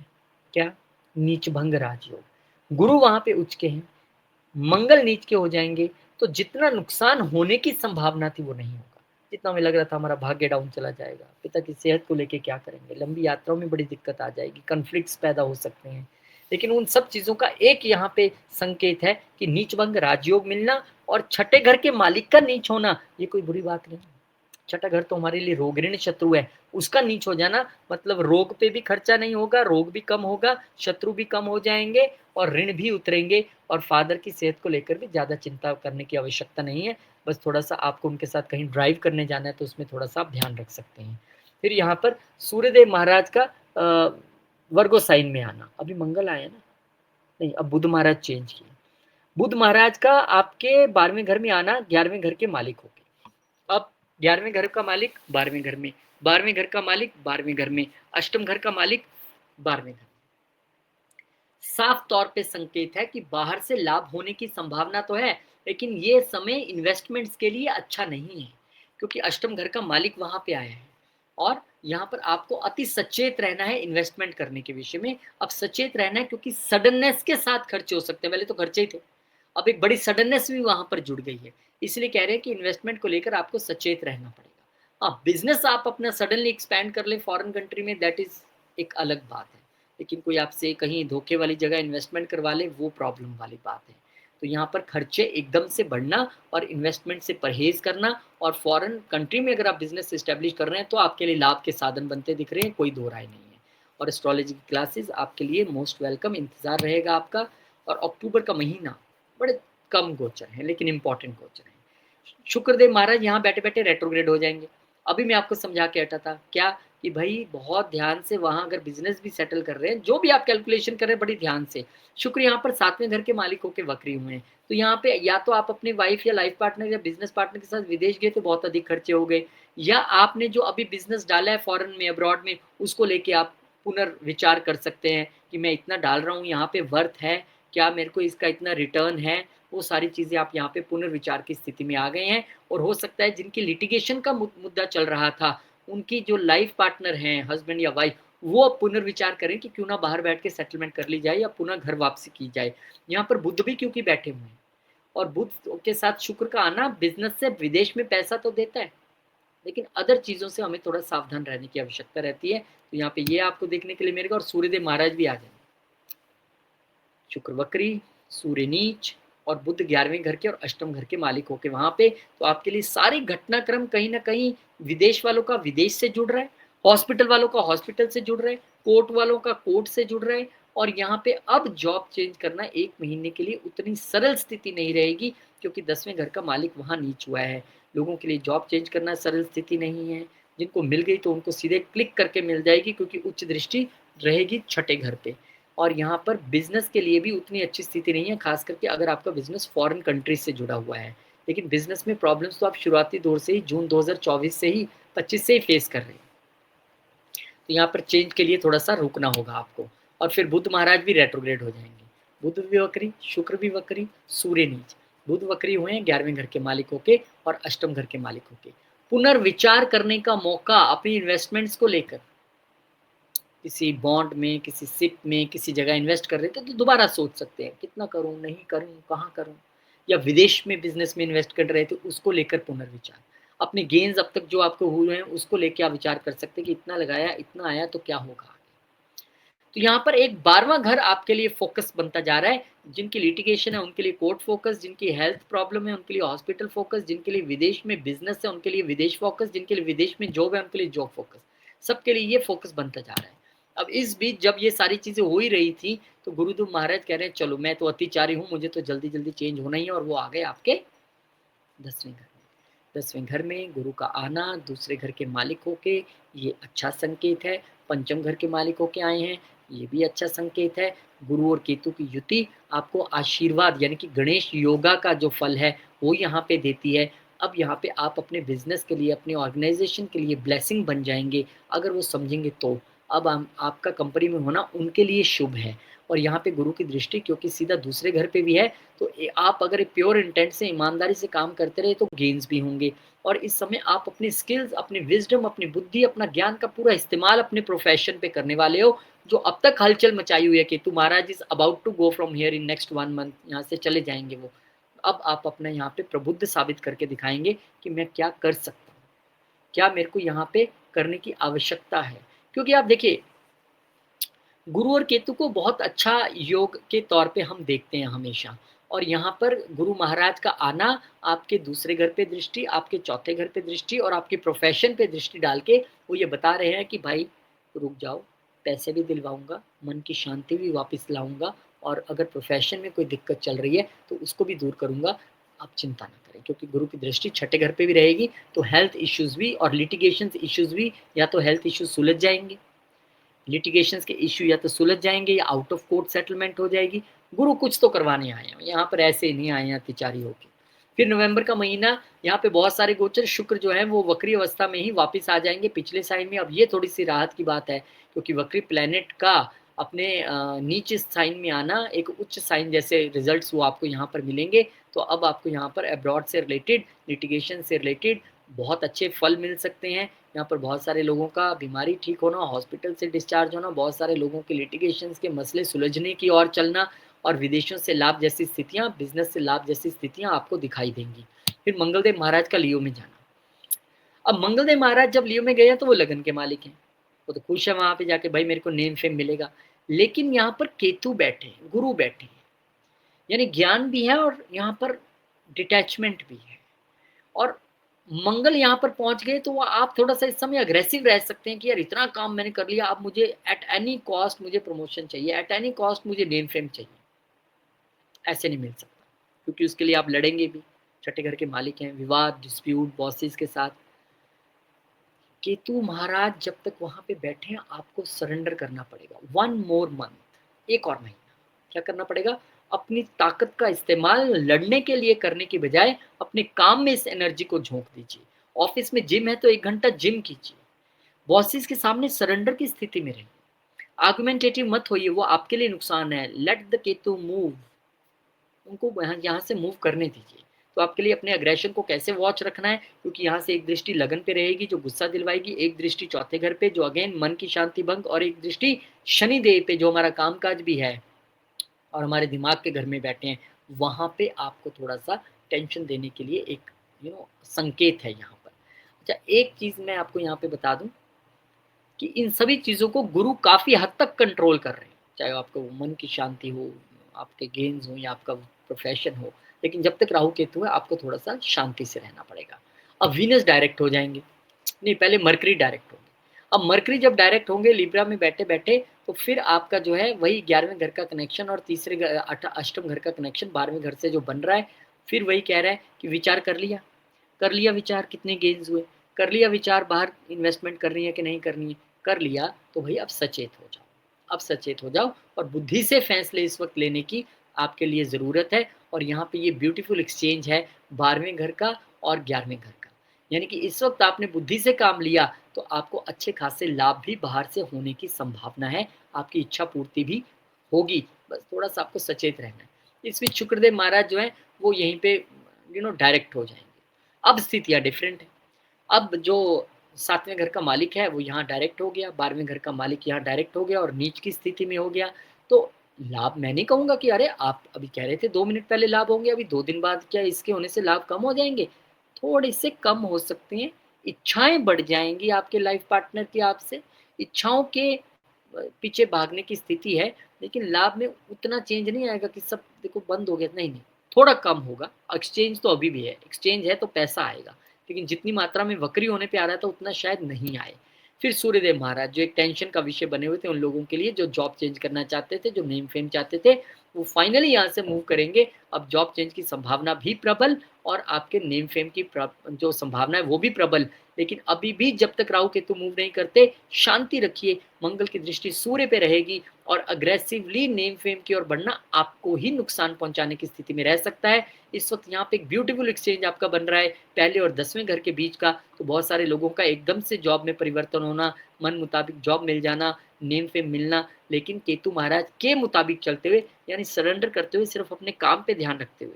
क्या? नीच भंग राजयोग। गुरु वहाँ पे उच्च के हैं, मंगल नीच के हो जाएँगे, तो जितना नुकसान होने की संभावना थी वो नहीं होगा। जितना हमें लग रहा था हमारा भाग्य डाउन चला जाएगा, पिता की सेहत को लेके क्या करेंगे, लंबी यात्राओं में बड़ी दिक्कत आ जाएगी, कॉन्फ्लिक्ट्स पैदा हो सकते हैं। लेकिन उन सब चीज़ों का एक यहाँ पे संकेत है कि नीच भंग राजयोग मिलना और छठे घर के मालिक का नीच होना, ये कोई बुरी बात नहीं है। छठा घर तो हमारे लिए रोग ऋण शत्रु है, उसका नीच हो जाना मतलब रोग पे भी खर्चा नहीं होगा, रोग भी कम होगा, शत्रु भी कम हो जाएँगे और ऋण भी उतरेंगे और फादर की सेहत को लेकर भी ज़्यादा चिंता करने की आवश्यकता नहीं है। बस थोड़ा-सा आपको उनके साथ कहीं ड्राइव करने जाना है तो उसमें थोड़ा-सा आप ध्यान रख सकते हैं। फिर यहाँ पर सूर्यदेव महाराज का वर्गो साइन में आना, अभी मंगल आया ना? नहीं, अब बुध महाराज चेंज किए। बुध महाराज का आपके 12वें घर में आना, 11वें घर के मालिक हो गए। अब 11वें घर का मालिक 12वें घर में, 12वें घर का मालिक 12वें घर में, अष्टम घर का मालिक 12वें घर में। साफ तौर पे संकेत है कि बाहर से लाभ होने की संभावना तो है, लेकिन ये समय इन्वेस्टमेंट्स के लिए अच्छा नहीं है, क्योंकि अष्टम घर का मालिक वहां पे आया है और यहाँ पर आपको अति सचेत रहना है इन्वेस्टमेंट करने के विषय में। अब सचेत रहना है क्योंकि सडननेस के साथ खर्चे हो सकते हैं, पहले तो खर्चे ही थे, अब एक बड़ी सडननेस भी वहां पर जुड़ गई है, इसलिए कह रहे हैं कि इन्वेस्टमेंट को लेकर आपको सचेत रहना पड़ेगा। हाँ, बिजनेस आप अपना सडनली एक्सपैंड कर ले फॉरेन कंट्री में, दैट इज एक अलग बात है, लेकिन कोई आपसे कहीं धोखे वाली जगह इन्वेस्टमेंट करवा ले, वो प्रॉब्लम वाली बात है। तो यहाँ पर खर्चे एकदम से बढ़ना और इन्वेस्टमेंट से परहेज करना, और फॉरेन कंट्री में अगर आप बिजनेस इस्टेब्लिश कर रहे हैं तो आपके लिए लाभ के साधन बनते दिख रहे हैं, कोई दो राय नहीं है। और एस्ट्रोलॉजी की क्लासेस आपके लिए मोस्ट वेलकम, इंतजार रहेगा आपका। और अक्टूबर का महीना बड़े कम गोचर हैं, लेकिन इंपॉर्टेंट गोचर हैं। शुक्रदेव महाराज यहाँ बैठे-बैठे रेट्रोग्रेड हो जाएँगे। अभी मैं आपको समझा के हटा था, क्या? कि भई बहुत ध्यान से वहाँ अगर बिज़नेस भी सेटल कर रहे हैं, जो भी आप कैलकुलेशन कर रहे हैं बड़ी ध्यान से। शुक्र यहाँ पर 7वें घर के मालिक होके वक्री हुए हैं। तो यहाँ पे या तो आप अपने वाइफ़ या लाइफ़ पार्टनर या बिज़नेस पार्टनर के साथ विदेश गए तो बहुत अधिक खर्चे हो गए, या आपने जो अभी बिज़नेस डाला है फ़ॉरेन में, अब्रॉड में, उसको लेके आप पुनर्विचार कर सकते हैं कि मैं इतना डाल रहा हूँ, यहाँ पे वर्थ है क्या मेरे को इसका इतना रिटर्न है, वो सारी चीज़ें आप यहाँ पे पुनर्विचार की स्थिति में आ गए हैं। और हो सकता है जिनकी लिटिगेशन का मुद्दा चल रहा था, उनकी जो लाइफ पार्टनर हैं, हस्बैंड या वाइफ, वो अब पुनर्विचार करें कि क्यों ना बाहर बैठ के सेटलमेंट कर ली जाए या पुनः घर वापसी की जाए। यहाँ पर बुध भी क्योंकि बैठे हुए हैं, और बुध के साथ शुक्र का आना बिजनेस से विदेश में पैसा तो देता है, लेकिन अदर चीज़ों से हमें थोड़ा सावधान रहने की आवश्यकता रहती है। तो यहाँ पे ये आपको देखने के लिए मिलेगा। और सूर्यदेव महाराज भी आ जाएंगे, शुक्र वक्री, सूर्य नीच, और बुध 11वें घर के और अष्टम घर के मालिक होके वहां पे। तो आपके लिए सारे घटनाक्रम कहीं ना कहीं विदेश वालों का विदेश से जुड़ रहा है, हॉस्पिटल वालों का हॉस्पिटल से जुड़ रहा है, कोर्ट वालों का कोर्ट से जुड़ रहा है। और यहाँ पे अब जॉब चेंज करना 1 महीने के लिए उतनी सरल स्थिति नहीं रहेगी, क्योंकि 10वें घर का मालिक वहां नीच हुआ है। लोगों के लिए जॉब चेंज करना सरल स्थिति नहीं है। जिनको मिल गई तो उनको सीधे क्लिक करके मिल जाएगी, क्योंकि उच्च दृष्टि रहेगी छठे घर पे। और यहाँ पर बिजनेस के लिए भी उतनी अच्छी स्थिति नहीं है, खास करके अगर आपका बिजनेस फॉरेन कंट्रीज से जुड़ा हुआ है। लेकिन बिजनेस में प्रॉब्लम्स तो आप शुरुआती दौर से ही, जून 2024 से ही 25 से ही फेस कर रहे हैं। तो यहाँ पर चेंज के लिए थोड़ा सा रुकना होगा आपको। और फिर बुध महाराज भी रेट्रोग्रेड हो जाएंगे। बुध भी वक्री, शुक्र भी वक्री, सूर्य नीच। बुध वक्री हुए हैं 11वें घर के मालिक होके और अष्टम घर के मालिक होके। पुनर्विचार करने का मौका अपनी इन्वेस्टमेंट्स को लेकर, किसी बॉन्ड में, किसी सिप में, किसी जगह इन्वेस्ट कर रहे थे तो दोबारा सोच सकते हैं कितना करूं, नहीं करूं, कहाँ करूं। या विदेश में बिजनेस में इन्वेस्ट कर रहे थे, उसको लेकर पुनर्विचार। अपने गेन्स अब तक जो आपको हुए हैं उसको लेकर आप विचार कर सकते हैं कि इतना लगाया, इतना आया तो क्या होगा। तो यहाँ पर एक 12वां घर आपके लिए फोकस बनता जा रहा है। जिनकी लिटिगेशन है उनके लिए कोर्ट फोकस, जिनकी हेल्थ प्रॉब्लम है उनके लिए हॉस्पिटल फोकस, जिनके लिए विदेश में बिजनेस है उनके लिए विदेश फोकस, जिनके लिए विदेश में जॉब है उनके लिए जॉब फोकस। सबके लिए ये फोकस बनता जा रहा है। अब इस बीच जब ये सारी चीजें हो ही रही थी, तो गुरुदेव महाराज कह रहे हैं चलो मैं तो अतिचारी हूँ, मुझे तो जल्दी जल्दी चेंज होना ही है। और वो आ गए आपके 10वें घर में। 10वें घर में गुरु का आना दूसरे घर के मालिक होके, ये अच्छा संकेत है। पंचम घर के मालिक होके आए हैं, ये भी अच्छा संकेत है। गुरु और केतु की युति आपको आशीर्वाद यानी कि गणेश योगा का जो फल है वो यहाँ पे देती है। अब यहाँ पे आप अपने बिजनेस के लिए, अपने ऑर्गेनाइजेशन के लिए ब्लेसिंग बन जाएंगे, अगर वो समझेंगे तो। अब हम आपका कंपनी में होना उनके लिए शुभ है। और यहाँ पे गुरु की दृष्टि क्योंकि सीधा दूसरे घर पे भी है, तो आप अगर प्योर इंटेंट से, ईमानदारी से काम करते रहे तो गेन्स भी होंगे। और इस समय आप अपनी स्किल्स, अपनी विजडम, अपनी बुद्धि, अपना ज्ञान का पूरा इस्तेमाल अपने प्रोफेशन पे करने वाले हो। जो अब तक हलचल मचाई हुई है कि तुम Maharaj is about to go from here in next 1 month, यहाँ से चले जाएंगे वो, अब आप अपना यहाँ पे प्रबुद्ध साबित करके दिखाएंगे कि मैं क्या कर सकता हूँ, क्या मेरे को यहाँ पे करने की आवश्यकता है। क्योंकि आप देखिए, गुरु और केतु को बहुत अच्छा योग के तौर पे हम देखते हैं हमेशा। और यहाँ पर गुरु महाराज का आना, आपके दूसरे घर पे दृष्टि, आपके चौथे घर पे दृष्टि और आपके प्रोफेशन पे दृष्टि डाल के वो ये बता रहे हैं कि भाई रुक जाओ, पैसे भी दिलवाऊंगा, मन की शांति भी वापस लाऊंगा, और अगर प्रोफेशन में कोई दिक्कत चल रही है तो उसको भी दूर करूंगा। आप चिंता ना करें, क्योंकि गुरु की दृष्टि छठे घर पे भी रहेगी, तो हेल्थ इश्यूज भी और लिटिगेशन इश्यूज भी, या तो हेल्थ इश्यूज सुलझ जाएंगे, लिटिगेशन के इश्यू या तो सुलझ जाएंगे या आउट ऑफ कोर्ट सेटलमेंट हो जाएगी। गुरु कुछ तो करवाने आए हैं, यहाँ पर ऐसे ही नहीं आए हैं अतिचारी होके। फिर नवंबर का महीना यहाँ पे बहुत सारे गोचर, शुक्र जो है वो वक्री अवस्था में ही वापस आ जाएंगे पिछले साइन में। अब ये थोड़ी सी राहत की बात है, क्योंकि वक्री प्लेनेट का अपने नीचे साइन में आना, एक उच्च साइन जैसे रिजल्ट्स वो आपको यहाँ पर मिलेंगे। तो अब आपको यहाँ पर अब्रॉड से रिलेटेड, लिटिगेशन से रिलेटेड बहुत अच्छे फल मिल सकते हैं। यहाँ पर बहुत सारे लोगों का बीमारी ठीक होना, हॉस्पिटल से डिस्चार्ज होना, बहुत सारे लोगों के लिटिगेशन के मसले सुलझने की ओर चलना, और विदेशों से लाभ जैसी स्थितियां, बिजनेस से लाभ जैसी स्थितियां आपको दिखाई देंगी। फिर मंगलदेव महाराज का लियो में जाना। अब मंगलदेव महाराज जब लियो में गए तो वो लगन के मालिक हैं, वो तो खुश है वहां पे जाके, भाई मेरे को नेम फेम मिलेगा। लेकिन यहाँ पर केतु बैठे हैं, गुरु बैठे हैं, यानी ज्ञान भी है और यहाँ पर डिटैचमेंट भी है। और मंगल यहाँ पर पहुंच गए तो वो आप थोड़ा सा इस समय अग्रेसिव रह सकते हैं कि यार इतना काम मैंने कर लिया, अब मुझे एट एनी कॉस्ट मुझे प्रमोशन चाहिए, एट एनी कॉस्ट मुझे नेम फेम चाहिए। ऐसे नहीं मिल सकता, क्योंकि उसके लिए आप लड़ेंगे भी। छठे घर के मालिक हैं, विवाद, डिस्प्यूट बॉसेस के साथ। केतु महाराज जब तक वहां पे बैठे हैं आपको सरेंडर करना पड़ेगा। 1 मोर मंथ, एक और महीना क्या करना पड़ेगा, अपनी ताकत का इस्तेमाल लड़ने के लिए करने की बजाय अपने काम में इस एनर्जी को झोंक दीजिए। ऑफिस में जिम है तो 1 घंटा जिम कीजिए। बॉसेस के सामने सरेंडर की स्थिति में रहिए। आर्गुमेंटेटिव मत होइए, वो आपके लिए नुकसान है। लेट द केतु मूव, उनको यहाँ से मूव करने दीजिए। तो आपके लिए अपने अग्रेशन को कैसे वॉच रखना है, क्योंकि यहाँ से एक दृष्टि लगन पे रहेगी जो गुस्सा दिलवाएगी, एक दृष्टि चौथे घर पे जो अगेन मन की शांति भंग, और एक दृष्टि शनिदेव पे जो हमारा कामकाज भी है और हमारे दिमाग के घर में बैठे हैं, वहाँ पे आपको थोड़ा सा टेंशन देने के लिए एक संकेत है यहाँ पर। अच्छा, एक चीज़ मैं आपको यहाँ पे बता दूं कि इन सभी चीज़ों को गुरु काफ़ी हद तक कंट्रोल कर रहे हैं, चाहे आपको मन की शांति हो, आपके गेन्स हो या आपका प्रोफेशन हो, लेकिन जब तक राहु केतु है आपको थोड़ा सा शांति से रहना पड़ेगा। अब वीनस डायरेक्ट हो जाएंगे, नहीं पहले मरकरी डायरेक्ट होंगे। अब मरकरी जब डायरेक्ट होंगे लिब्रा में बैठे बैठे, तो फिर आपका जो है वही 11वें घर का कनेक्शन और तीसरे अष्टम घर का कनेक्शन 12वें घर से जो बन रहा है, फिर वही कह रहा है कि विचार कर लिया विचार, कितने गेन्स हुए, कर लिया विचार, बाहर इन्वेस्टमेंट करनी है कि नहीं करनी है, कर लिया तो भाई अब सचेत हो जाओ, अब सचेत हो जाओ और बुद्धि से फैसले इस वक्त लेने की आपके लिए ज़रूरत है। और यहाँ पे ये ब्यूटीफुल एक्सचेंज है 12वें घर का और 11वें घर का, यानी कि इस वक्त आपने बुद्धि से काम लिया तो आपको अच्छे खासे लाभ भी बाहर से होने की संभावना है, आपकी इच्छा पूर्ति भी होगी, बस थोड़ा सा आपको सचेत रहना है। इस बीच शुक्रदेव महाराज जो है वो यहीं पे डायरेक्ट हो जाएंगे। अब स्थितियाँ डिफरेंट है। अब जो 7वें घर का मालिक है वो यहाँ डायरेक्ट हो गया, 12वें घर का मालिक यहाँ डायरेक्ट हो गया और नीच की स्थिति में हो गया। तो लाभ मैं नहीं कहूँगा कि अरे आप अभी कह रहे थे 2 मिनट पहले लाभ होंगे, अभी 2 दिन बाद क्या इसके होने से लाभ कम हो जाएँगे? थोड़े से कम हो सकते हैं, इच्छाएँ बढ़ जाएँगी आपके लाइफ पार्टनर की आपसे, इच्छाओं के पीछे भागने की स्थिति है, लेकिन लाभ में उतना चेंज नहीं आएगा कि सब देखो बंद हो गया, नहीं, नहीं, थोड़ा कम होगा। एक्सचेंज तो अभी भी है, एक्सचेंज है तो पैसा आएगा, लेकिन जितनी मात्रा में वक्री होने पे आ रहा था उतना शायद नहीं आए। फिर सूर्यदेव महाराज जो एक टेंशन का विषय बने हुए थे उन लोगों के लिए जो जॉब चेंज करना चाहते थे, जो नेम फेम चाहते थे, वो फाइनली यहाँ से मूव करेंगे। अब जॉब चेंज की संभावना भी प्रबल और आपके नेम फेम की जो संभावना है वो भी प्रबल। लेकिन अभी भी जब तक राहु केतु मूव नहीं करते, शांति रखिए, मंगल की दृष्टि सूर्य पे रहेगी और अग्रेसिवली नेम फेम की ओर बढ़ना आपको ही नुकसान पहुंचाने की स्थिति में रह सकता है। इस वक्त यहाँ पे एक ब्यूटीफुल एक्सचेंज आपका बन रहा है पहले और 10वें घर के बीच का, तो बहुत सारे लोगों का एकदम से जॉब में परिवर्तन होना, मन मुताबिक जॉब मिल जाना, नेम फेम मिलना, लेकिन केतु महाराज के मुताबिक चलते हुए, यानी सरेंडर करते हुए, सिर्फ अपने काम पे ध्यान रखते हुए।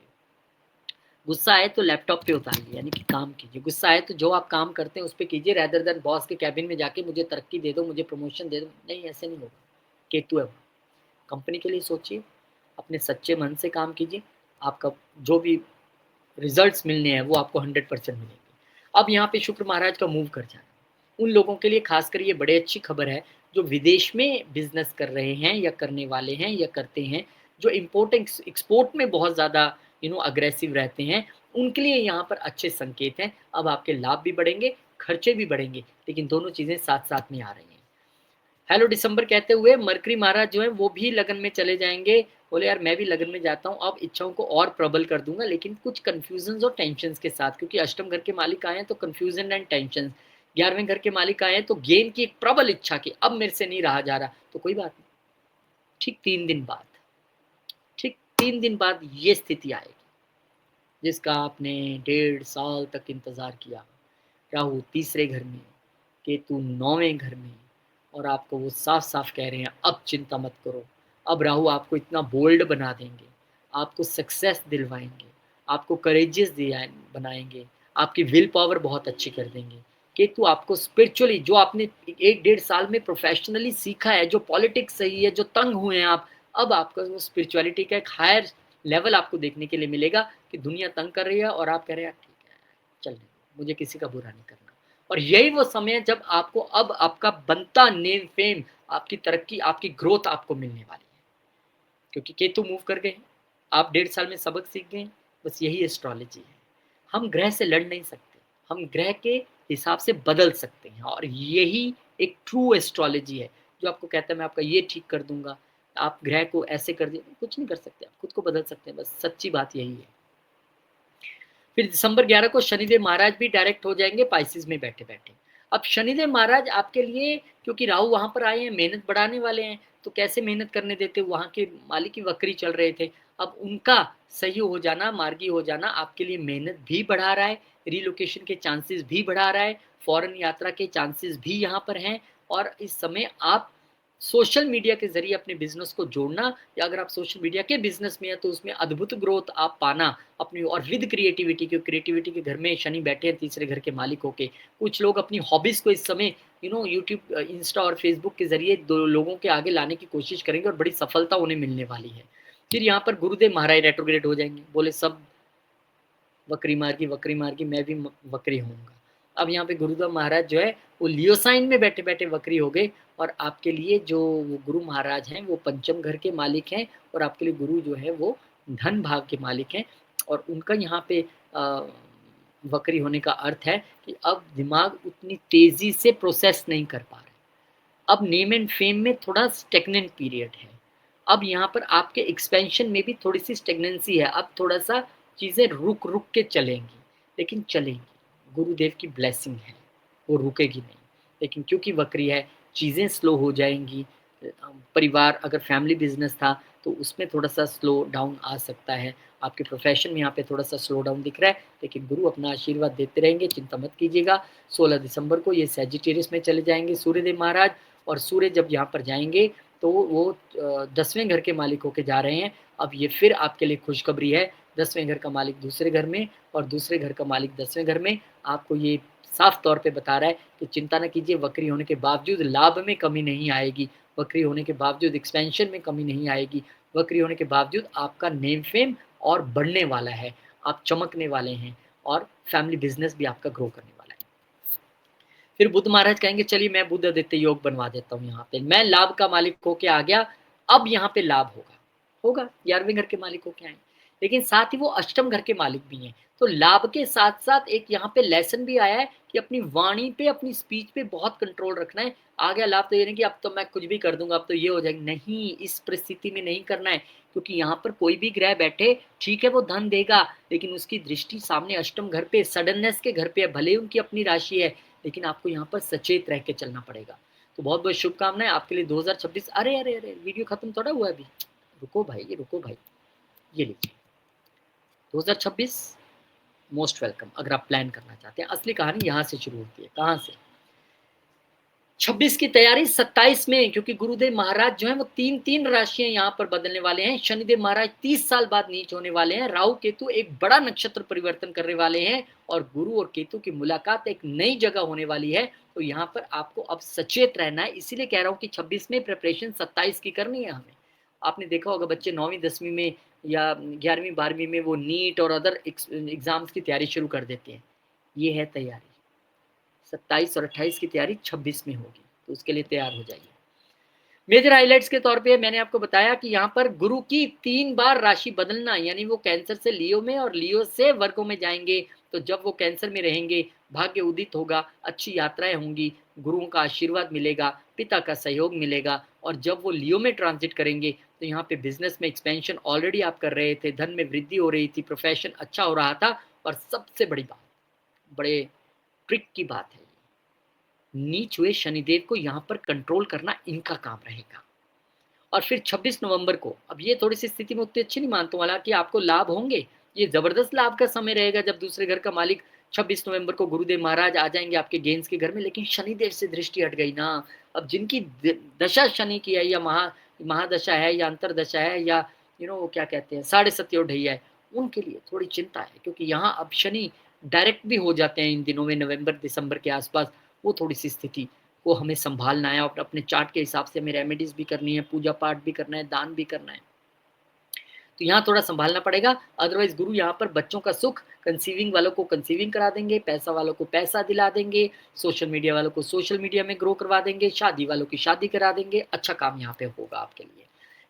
गुस्सा आए तो लैपटॉप पे उतारिए, यानी कि काम कीजिए। गुस्सा आए तो जो आप काम करते हैं उस पर कीजिए, रैदर देन बॉस के कैबिन में जाके मुझे तरक्की दे दो, मुझे प्रमोशन दे दो, नहीं ऐसे नहीं होगा। केतु है, कंपनी के लिए सोचिए, अपने सच्चे मन से काम कीजिए, आपका जो भी रिजल्ट्स मिलने हैं वो आपको 100% मिलेंगे। अब यहाँ पे शुक्र महाराज का मूव कर जाना उन लोगों के लिए खासकर ये बड़े अच्छी खबर है जो विदेश में बिजनेस कर रहे हैं या करने वाले हैं या करते हैं, जो इम्पोर्ट एक्सपोर्ट में बहुत ज़्यादा अग्रेसिव रहते हैं, उनके लिए यहाँ पर अच्छे संकेत हैं। अब आपके लाभ भी बढ़ेंगे, खर्चे भी बढ़ेंगे, लेकिन दोनों चीज़ें साथ साथ में आ रही हैं। हेलो दिसंबर कहते हुए मरकरी महाराज जो है वो भी लगन में चले जाएंगे। बोले यार मैं भी लगन में जाता हूँ, अब इच्छाओं को और प्रबल कर दूंगा, लेकिन कुछ कंफ्यूजन और टेंशन के साथ, क्योंकि अष्टम घर के मालिक आए हैं तो कंफ्यूजन एंड टेंशन, 11वें घर के मालिक आए हैं तो गेन की एक प्रबल इच्छा की अब मेरे से नहीं रहा जा रहा, तो कोई बात नहीं, ठीक 3 दिन बाद, ठीक 3 दिन बाद ये स्थिति आएगी जिसका आपने 1.5 साल तक इंतजार किया। राहु तीसरे घर में, केतु 9वें घर में, और आपको वो साफ साफ कह रहे हैं अब चिंता मत करो। अब राहु आपको इतना बोल्ड बना देंगे, आपको सक्सेस दिलवाएंगे, आपको करेजियस बनाएंगे, आपकी विल पावर बहुत अच्छी कर देंगे। केतु आपको स्पिरिचुअली जो आपने 1-1.5 साल में प्रोफेशनली सीखा है, जो पॉलिटिक्स सही है, जो तंग हुए हैं आप, अब आपका वो स्पिरिचुअलिटी का एक हायर लेवल आपको देखने के लिए मिलेगा कि दुनिया तंग कर रही है और आप कह रहे हैं ठीक है चल, मुझे किसी का बुरा नहीं करना। और यही वो समय है जब आपको अब आपका बनता नेम फेम, आपकी तरक्की, आपकी ग्रोथ आपको मिलने वाली है, क्योंकि केतु मूव कर गए हैं, आप 1.5 साल में सबक सीख गए हैं। बस यही एस्ट्रोलॉजी है, हम ग्रह से लड़ नहीं सकते, हम ग्रह के हिसाब से बदल सकते हैं, और यही एक ट्रू एस्ट्रोलॉजी है जो आपको कहता है मैं आपका ये ठीक कर दूंगा, आप ग्रह को ऐसे कर दिए, कुछ नहीं कर सकते, आप खुद को बदल सकते हैं, बस सच्ची बात यही है। फिर दिसंबर 11 को शनिदेव महाराज भी डायरेक्ट हो जाएंगे पाइसिस में बैठे बैठे। अब शनिदेव महाराज आपके लिए, क्योंकि राहु वहां पर आए हैं, मेहनत बढ़ाने वाले हैं, तो कैसे मेहनत करने देते, वहां के मालिक की वक्री चल रहे थे, अब उनका सही हो जाना, मार्गी हो जाना आपके लिए मेहनत भी बढ़ा रहा है, रिलोकेशन के चांसेस भी बढ़ा रहा है, फॉरेन यात्रा के चांसेस भी यहाँ पर हैं, और इस समय आप सोशल मीडिया के ज़रिए अपने बिज़नेस को जोड़ना, या अगर आप सोशल मीडिया के बिज़नेस में हैं तो उसमें अद्भुत ग्रोथ आप पाना अपनी, और विद क्रिएटिविटी, क्योंकि क्रिएटिविटी के घर में शनि बैठे हैं तीसरे घर के मालिक होके। कुछ लोग अपनी हॉबीज़ को इस समय यूट्यूब, इंस्टा और फेसबुक के ज़रिए दो लोगों के आगे लाने की कोशिश करेंगे और बड़ी सफलता उन्हें मिलने वाली है। फिर यहाँ पर गुरुदेव महाराज रेट्रोग्रेड हो जाएँगे, बोले सब वक्री मार की मैं भी वक्री होऊंगा। अब यहाँ पे गुरुदेव महाराज जो है वो लियो साइन में बैठे बैठे वक्री हो गए, और आपके लिए जो वो गुरु महाराज हैं वो पंचम घर के मालिक हैं, और आपके लिए गुरु जो है वो धन भाव के मालिक हैं। और उनका यहाँ पे अ, वक्री होने का अर्थ है कि अब दिमाग उतनी तेजी से प्रोसेस नहीं कर पा रहे। अब नेम एंड फेम में थोड़ा स्टेगनेंट पीरियड है। अब यहाँ पर आपके एक्सपेंशन में भी थोड़ी सी स्टेगनेंसी है। अब थोड़ा सा चीज़ें रुक रुक के चलेंगी, लेकिन चलेंगी। गुरुदेव की ब्लेसिंग है, वो रुकेगी नहीं। लेकिन क्योंकि वक्री है, चीज़ें स्लो हो जाएंगी। परिवार अगर फैमिली बिजनेस था तो उसमें थोड़ा सा स्लो डाउन आ सकता है। आपके प्रोफेशन में यहाँ पे थोड़ा सा स्लो डाउन दिख रहा है, लेकिन गुरु अपना आशीर्वाद देते रहेंगे, चिंता मत कीजिएगा। 16 दिसंबर को ये सैजिटेरियस में चले जाएंगे सूर्यदेव महाराज, और सूर्य जब यहाँ पर जाएंगे तो वो 10वें घर के मालिक होके जा रहे हैं। अब ये फिर आपके लिए खुशखबरी है। 10वें घर का मालिक दूसरे घर में और दूसरे घर का मालिक 10वें घर में। आपको ये साफ तौर पे बता रहा है कि चिंता न कीजिए, वक्री होने के बावजूद लाभ में कमी नहीं आएगी, वक्री होने के बावजूद एक्सपेंशन में कमी नहीं आएगी, वक्री होने के बावजूद आपका नेम फेम और बढ़ने वाला है, आप चमकने वाले हैं, और फैमिली बिजनेस भी आपका ग्रो करने वाला है। फिर बुद्ध महाराज कहेंगे चलिए मैं बुद्ध आदित्य योग बनवा देता हूँ, यहाँ पे मैं लाभ का मालिक होके आ गया, अब यहाँ पे लाभ होगा। होगा, 11वें घर के मालिक होके आए, लेकिन साथ ही वो अष्टम घर के मालिक भी हैं। तो लाभ के साथ साथ एक यहाँ पे लेसन भी आया है कि अपनी वाणी पे, अपनी स्पीच पे बहुत कंट्रोल रखना है। आ गया लाभ तो ये नहीं कि अब तो मैं कुछ भी कर दूंगा, अब तो ये हो जाएगी, नहीं, इस परिस्थिति में नहीं करना है। क्योंकि यहाँ पर कोई भी ग्रह बैठे, ठीक है वो धन देगा, लेकिन उसकी दृष्टि सामने अष्टम घर पे, सडननेस के घर पे है। भले ही उनकी अपनी राशि है, लेकिन आपको यहाँ पर सचेत रह के चलना पड़ेगा। तो बहुत बहुत शुभकामनाएं आपके लिए 2026। अरे अरे अरे, वीडियो खत्म थोड़ा हुआ अभी, रुको भाई, ये रुको भाई, ये लीजिए 2026 मोस्ट वेलकम। अगर आप प्लान करना चाहते हैं, असली कहानी यहाँ से शुरू होती है। कहाँ से? 26 की तैयारी 27 में, क्योंकि गुरुदेव महाराज जो है वो तीन तीन राशियां यहाँ पर बदलने वाले हैं। शनिदेव महाराज 30 साल बाद नीच होने वाले हैं। राहु केतु एक बड़ा नक्षत्र परिवर्तन करने वाले हैं, और गुरु और केतु की मुलाकात एक नई जगह होने वाली है। तो यहाँ पर आपको अब सचेत रहना है। इसीलिए कह रहा हूँ कि 26 में प्रिपरेशन 27 की करनी है हमें। आपने देखा होगा बच्चे 9वीं 10वीं में या 11वीं 12वीं में वो नीट और अदर एग्जाम्स की तैयारी शुरू कर देते हैं। ये है तैयारी। 27 और 28 की तैयारी 26 में होगी, तो उसके लिए तैयार हो जाइए। मेजर हाइलाइट्स के तौर पे मैंने आपको बताया कि यहाँ पर गुरु की 3 बार राशि बदलना, यानी वो कैंसर से लियो में और लियो से वर्गों में जाएंगे। तो जब वो कैंसर में रहेंगे, भाग्य उदित होगा, अच्छी यात्राएं होंगी, गुरुओं का आशीर्वाद मिलेगा, पिता का सहयोग मिलेगा। और जब वो लियो में ट्रांजिट करेंगे तो यहाँ पे बिजनेस में एक्सपेंशन ऑलरेडी आप कर रहे थे, धन में वृद्धि हो रही थी, प्रोफेशन अच्छा हो रहा था। और सबसे बड़ी बात, बड़े ट्रिक की बात है, नीच हुए शनिदेव को यहाँ पर कंट्रोल करना इनका काम रहेगा। और फिर 26 नवंबर को, अब ये थोड़ी सी स्थिति में उतनी अच्छी नहीं मानता हूँ, हालांकि आपको लाभ होंगे, ये जबरदस्त लाभ का समय रहेगा जब दूसरे घर का मालिक 26 नवंबर को गुरुदेव महाराज आ जाएंगे आपके गेंस के घर में। लेकिन शनिदेव से दृष्टि हट गई ना। अब जिनकी दशा शनि की है, या महादशा है, या अंतरदशा है, या क्या कहते हैं, साढ़े सत्यो ढैया है, उनके लिए थोड़ी चिंता है। क्योंकि यहाँ अब शनि डायरेक्ट भी हो जाते हैं इन दिनों में, नवंबर दिसंबर के आसपास। वो थोड़ी सी स्थिति को हमें संभालना है, और अपने चार्ट के हिसाब से हमें रेमेडीज भी करनी है, पूजा पाठ भी करना है, दान भी करना है। तो यहाँ थोड़ा संभालना पड़ेगा। अदरवाइज गुरु यहाँ पर बच्चों का सुख, कंसीविंग वालों को कंसीविंग करा देंगे, पैसा वालों को पैसा दिला देंगे, सोशल मीडिया वालों को सोशल मीडिया में ग्रो करवा देंगे, शादी वालों की शादी करा देंगे। अच्छा काम यहाँ पे होगा आपके लिए।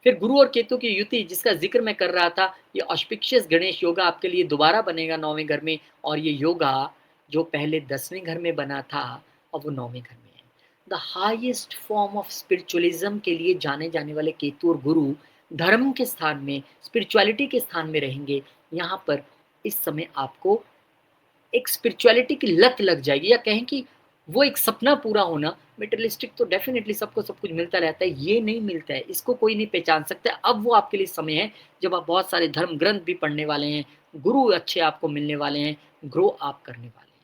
फिर गुरु और केतु की युति, जिसका जिक्र मैं कर रहा था, ये ऑस्पिशियस गणेश योगा आपके लिए दोबारा बनेगा 9वें घर में। और ये योगा जो पहले 10वें घर में बना था, अब वो 9वें घर में है। The highest form of spiritualism के लिए जाने जाने वाले केतु और गुरु धर्म के स्थान में, स्पिरिचुअलिटी के स्थान में रहेंगे। यहाँ पर इस समय आपको एक स्पिरिचुअलिटी की लत लग जाएगी, या कहें कि वो एक सपना पूरा होना। मेटेरियलिस्टिक तो डेफिनेटली सबको सब कुछ मिलता रहता है, ये नहीं मिलता है, इसको कोई नहीं पहचान सकता। अब वो आपके लिए समय है जब आप बहुत सारे धर्म ग्रंथ भी पढ़ने वाले हैं, गुरु अच्छे आपको मिलने वाले हैं, ग्रो आप करने वाले हैं।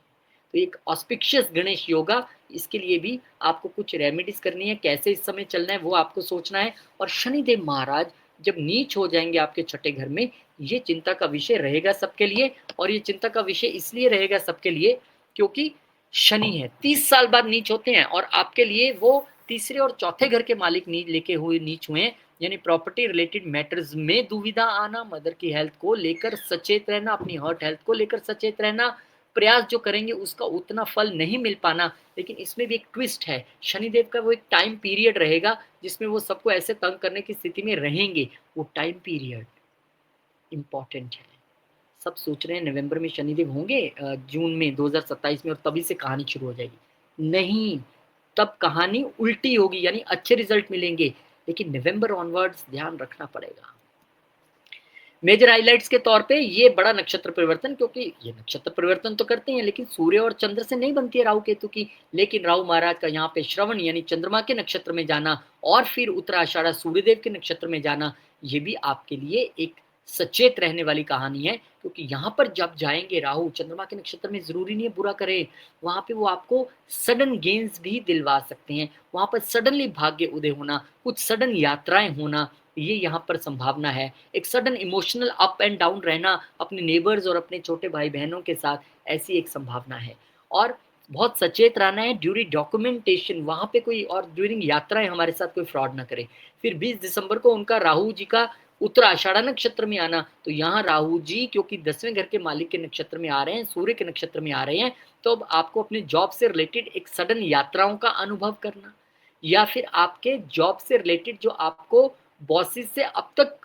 तो एक ऑस्पिशियस गणेश योगा, इसके लिए भी आपको कुछ रेमेडीज करनी है, कैसे इस समय चलना है वो आपको सोचना है। और शनिदेव महाराज जब नीच हो जाएंगे आपके छठे घर में, ये चिंता का विषय रहेगा सबके लिए। और ये चिंता का विषय इसलिए रहेगा सबके लिए क्योंकि शनि है, 30 साल बाद नीच होते हैं, और आपके लिए वो तीसरे और चौथे घर के मालिक नीच लेके हुए नीच हुए हैं। यानी प्रॉपर्टी रिलेटेड मैटर्स में दुविधा आना, मदर की हेल्थ को लेकर सचेत रहना, अपनी हार्ट हेल्थ को लेकर सचेत रहना, प्रयास जो करेंगे उसका उतना फल नहीं मिल पाना। लेकिन इसमें भी एक ट्विस्ट है, शनिदेव का वो एक टाइम पीरियड रहेगा जिसमें वो सबको ऐसे तंग करने की स्थिति में रहेंगे। वो टाइम पीरियड इंपॉर्टेंट है। सब सोच रहे हैं नवंबर में शनिदेव होंगे, जून में 2027 में, और तभी से कहानी शुरू हो जाएगी। नहीं, तब कहानी उल्टी होगी, यानी अच्छे रिजल्ट मिलेंगे, लेकिन नवंबर ऑनवर्ड्स ध्यान रखना पड़ेगा। मेजर हाइलाइट्स के तौर पे ये बड़ा नक्षत्र परिवर्तन, क्योंकि ये नक्षत्र परिवर्तन तो करते हैं लेकिन सूर्य और चंद्र से नहीं बनती है राहु केतु की। लेकिन राहु महाराज का यहाँ पे श्रवण यानी चंद्रमा के नक्षत्र में जाना, और फिर उत्तराषाढ़ा सूर्यदेव के नक्षत्र में जाना, ये भी आपके लिए एक सचेत रहने वाली कहानी है। क्योंकि यहाँ पर जब जाएंगे राहु चंद्रमा के नक्षत्र में, जरूरी नहीं है बुरा करे, वहां पे वो आपको सडन गेन्स भी दिलवा सकते हैं। वहां पर सडनली भाग्य उदय होना, कुछ सडन यात्राएं होना, ये यहाँ पर संभावना है। एक sudden emotional up and down रहना अपने नेबर्स और अपने छोटे भाई बहनों के साथ, ऐसी एक संभावना है। और बहुत सचेत रहना है ड्यूरिंग डॉक्यूमेंटेशन, वहां पे कोई, और ड्यूरिंग यात्राएं हमारे साथ कोई फ्रॉड ना करे। फिर 20 दिसंबर को उनका राहु जी का उत्तराषाढ़ा नक्षत्र में आना, तो यहाँ राहु जी क्योंकि 10वें घर के मालिक के नक्षत्र में आ रहे हैं, सूर्य के नक्षत्र में आ रहे हैं, तो अब आपको अपने जॉब से रिलेटेड एक सडन यात्राओं का अनुभव करना, या फिर आपके जॉब से रिलेटेड जो आपको बॉसेस से अब तक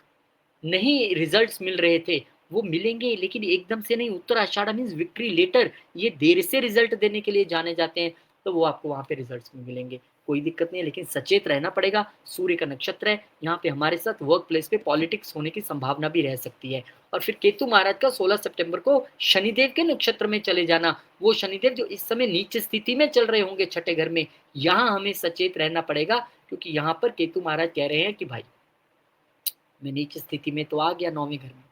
नहीं रिजल्ट्स मिल रहे थे, वो मिलेंगे, लेकिन एकदम से नहीं। उत्तर आषाढ़ मीन्स विक्ट्री लेटर, ये देर से रिजल्ट देने के लिए जाने जाते हैं, तो वो आपको वहां पे रिजल्ट्स में मिलेंगे, कोई दिक्कत नहीं है। लेकिन सचेत रहना पड़ेगा, सूर्य का नक्षत्र है यहाँ पे, हमारे साथ वर्क प्लेस पे पॉलिटिक्स होने की संभावना भी रह सकती है। और फिर केतु महाराज का 16 सितंबर को शनिदेव के नक्षत्र में चले जाना, वो शनिदेव जो इस समय नीचे स्थिति में चल रहे होंगे छठे घर में, यहाँ हमें सचेत रहना पड़ेगा। क्योंकि यहाँ पर केतु महाराज कह रहे हैं कि भाई मैं नीच स्थिति में तो आ गया 9वें घर में,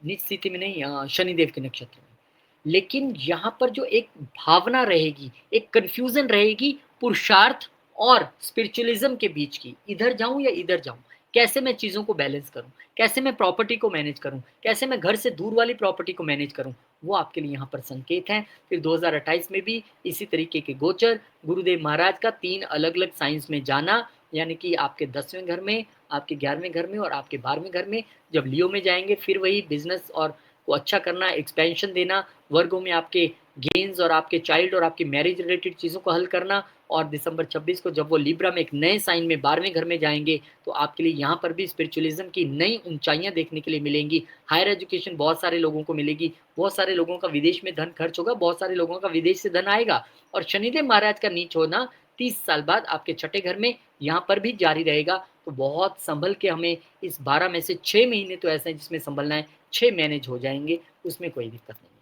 नीच स्थिति में नहीं, शनिदेव के नक्षत्र में, लेकिन यहाँ पर जो एक भावना रहेगी, एक कंफ्यूजन रहेगी पुरुषार्थ और स्पिरिचुअलिज्म के बीच की, इधर जाऊं या इधर जाऊं, कैसे मैं चीज़ों को बैलेंस करूं, कैसे मैं प्रॉपर्टी को मैनेज करूं, कैसे मैं घर से दूर वाली प्रॉपर्टी को मैनेज करूं, वो आपके लिए यहाँ पर संकेत हैं। फिर 2028 में भी इसी तरीके के गोचर, गुरुदेव महाराज का 3 अलग अलग साइंस में जाना, यानी कि आपके 10वें घर में, आपके 11वें घर में और आपके 12वें घर में। जब लियो में जाएंगे फिर वही बिजनेस और को अच्छा करना, एक्सपेंशन देना, वर्गों में आपके गेन्स और आपके चाइल्ड और आपकी मैरिज रिलेटेड चीज़ों को हल करना। और दिसंबर 26 को जब वो लिब्रा में एक नए साइन में 12वें घर में जाएंगे, तो आपके लिए यहाँ पर भी स्पिरिचुअलिज्म की नई ऊंचाइयाँ देखने के लिए मिलेंगी। हायर एजुकेशन बहुत सारे लोगों को मिलेगी, बहुत सारे लोगों का विदेश में धन खर्च होगा, बहुत सारे लोगों का विदेश से धन आएगा। और शनिदेव महाराज का नीच होना 30 साल बाद आपके छठे घर में यहाँ पर भी जारी रहेगा। तो बहुत संभल के हमें इस 12 में से 6 महीने तो ऐसे हैं जिसमें संभलना है, 6 मैनेज हो जाएंगे, उसमें कोई दिक्कत नहीं है।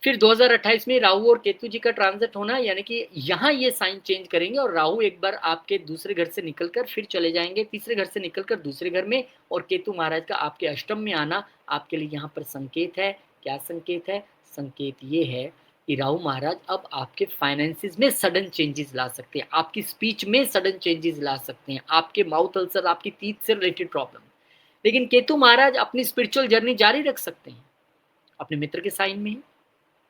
फिर 2028 में राहु और केतु जी का ट्रांजिट होना, यानी कि यहाँ ये साइन चेंज करेंगे और राहु एक बार आपके दूसरे घर से निकलकर फिर चले जाएंगे तीसरे घर से निकलकर दूसरे घर में, और केतु महाराज का आपके अष्टम में आना आपके लिए यहाँ पर संकेत है। क्या संकेत है? संकेत ये है कि राहु महाराज अब आपके फाइनेंसिस में सडन चेंजेस ला सकते हैं, आपकी स्पीच में सडन चेंजेस ला सकते हैं, आपके माउथ अल्सर, आपकी टीथ से रिलेटेड प्रॉब्लम। लेकिन केतु महाराज अपनी स्पिरिचुअल जर्नी जारी रख सकते हैं, अपने मित्र के साइन में है,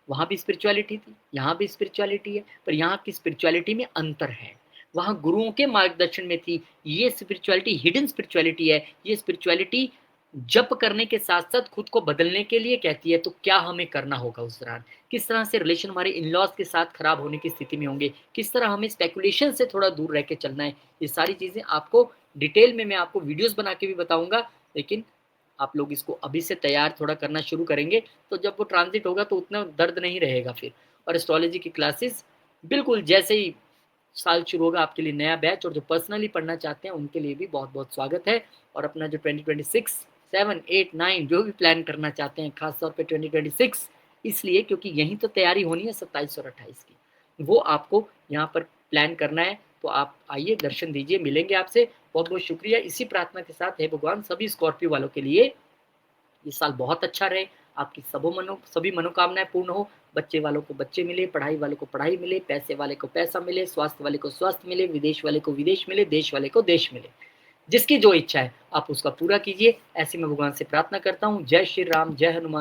वहां भी स्पिरिचुअलिटी थी, यहाँ भी स्पिरिचुअलिटी है, पर यहाँ की स्पिरिचुअलिटी में अंतर है। वहां गुरुओं के मार्गदर्शन में थी, ये स्पिरिचुअलिटी हिडन स्पिरिचुअलिटी है। ये स्पिरिचुअलिटी जप करने के साथ साथ खुद को बदलने के लिए कहती है। तो क्या हमें करना होगा उस दौरान, किस तरह से रिलेशन हमारे इन लॉज के साथ खराब होने की स्थिति में होंगे, किस तरह हमें स्पेकुलेशन से थोड़ा दूर रह के चलना है, ये सारी चीजें आपको डिटेल में मैं आपको वीडियोस बना के भी बताऊंगा। लेकिन आप लोग इसको अभी से तैयार थोड़ा करना शुरू करेंगे, तो जब वो ट्रांजिट होगा तो उतना दर्द नहीं रहेगा फिर। और एस्ट्रोलॉजी की क्लासेस बिल्कुल जैसे ही साल शुरू होगा आपके लिए नया बैच, और जो पर्सनली पढ़ना चाहते हैं उनके लिए भी बहुत बहुत स्वागत है। और अपना जो 2026 7 8 9 जो भी प्लान करना चाहते हैं, खासतौर पे 2026 इसलिए क्योंकि यहीं तो तैयारी होनी है 27 और 28 की, वो आपको यहाँ पर प्लान करना है। तो आप आइए, दर्शन दीजिए, मिलेंगे आपसे। बहुत बहुत शुक्रिया। इसी प्रार्थना के साथ हे भगवान सभी स्कॉर्पियो वालों के लिए ये साल बहुत अच्छा रहे, आपकी सभी मनोकामनाएं पूर्ण हो, बच्चे वालों को बच्चे मिले, पढ़ाई वालों को पढ़ाई मिले, पैसे वाले को पैसा मिले, स्वास्थ्य वाले को स्वास्थ्य मिले, विदेश वाले को विदेश मिले, देश वाले को देश मिले। जिसकी जो इच्छा है आप उसका पूरा कीजिए, ऐसे मैं भगवान से प्रार्थना करता हूँ। जय श्री राम, जय हनुमान।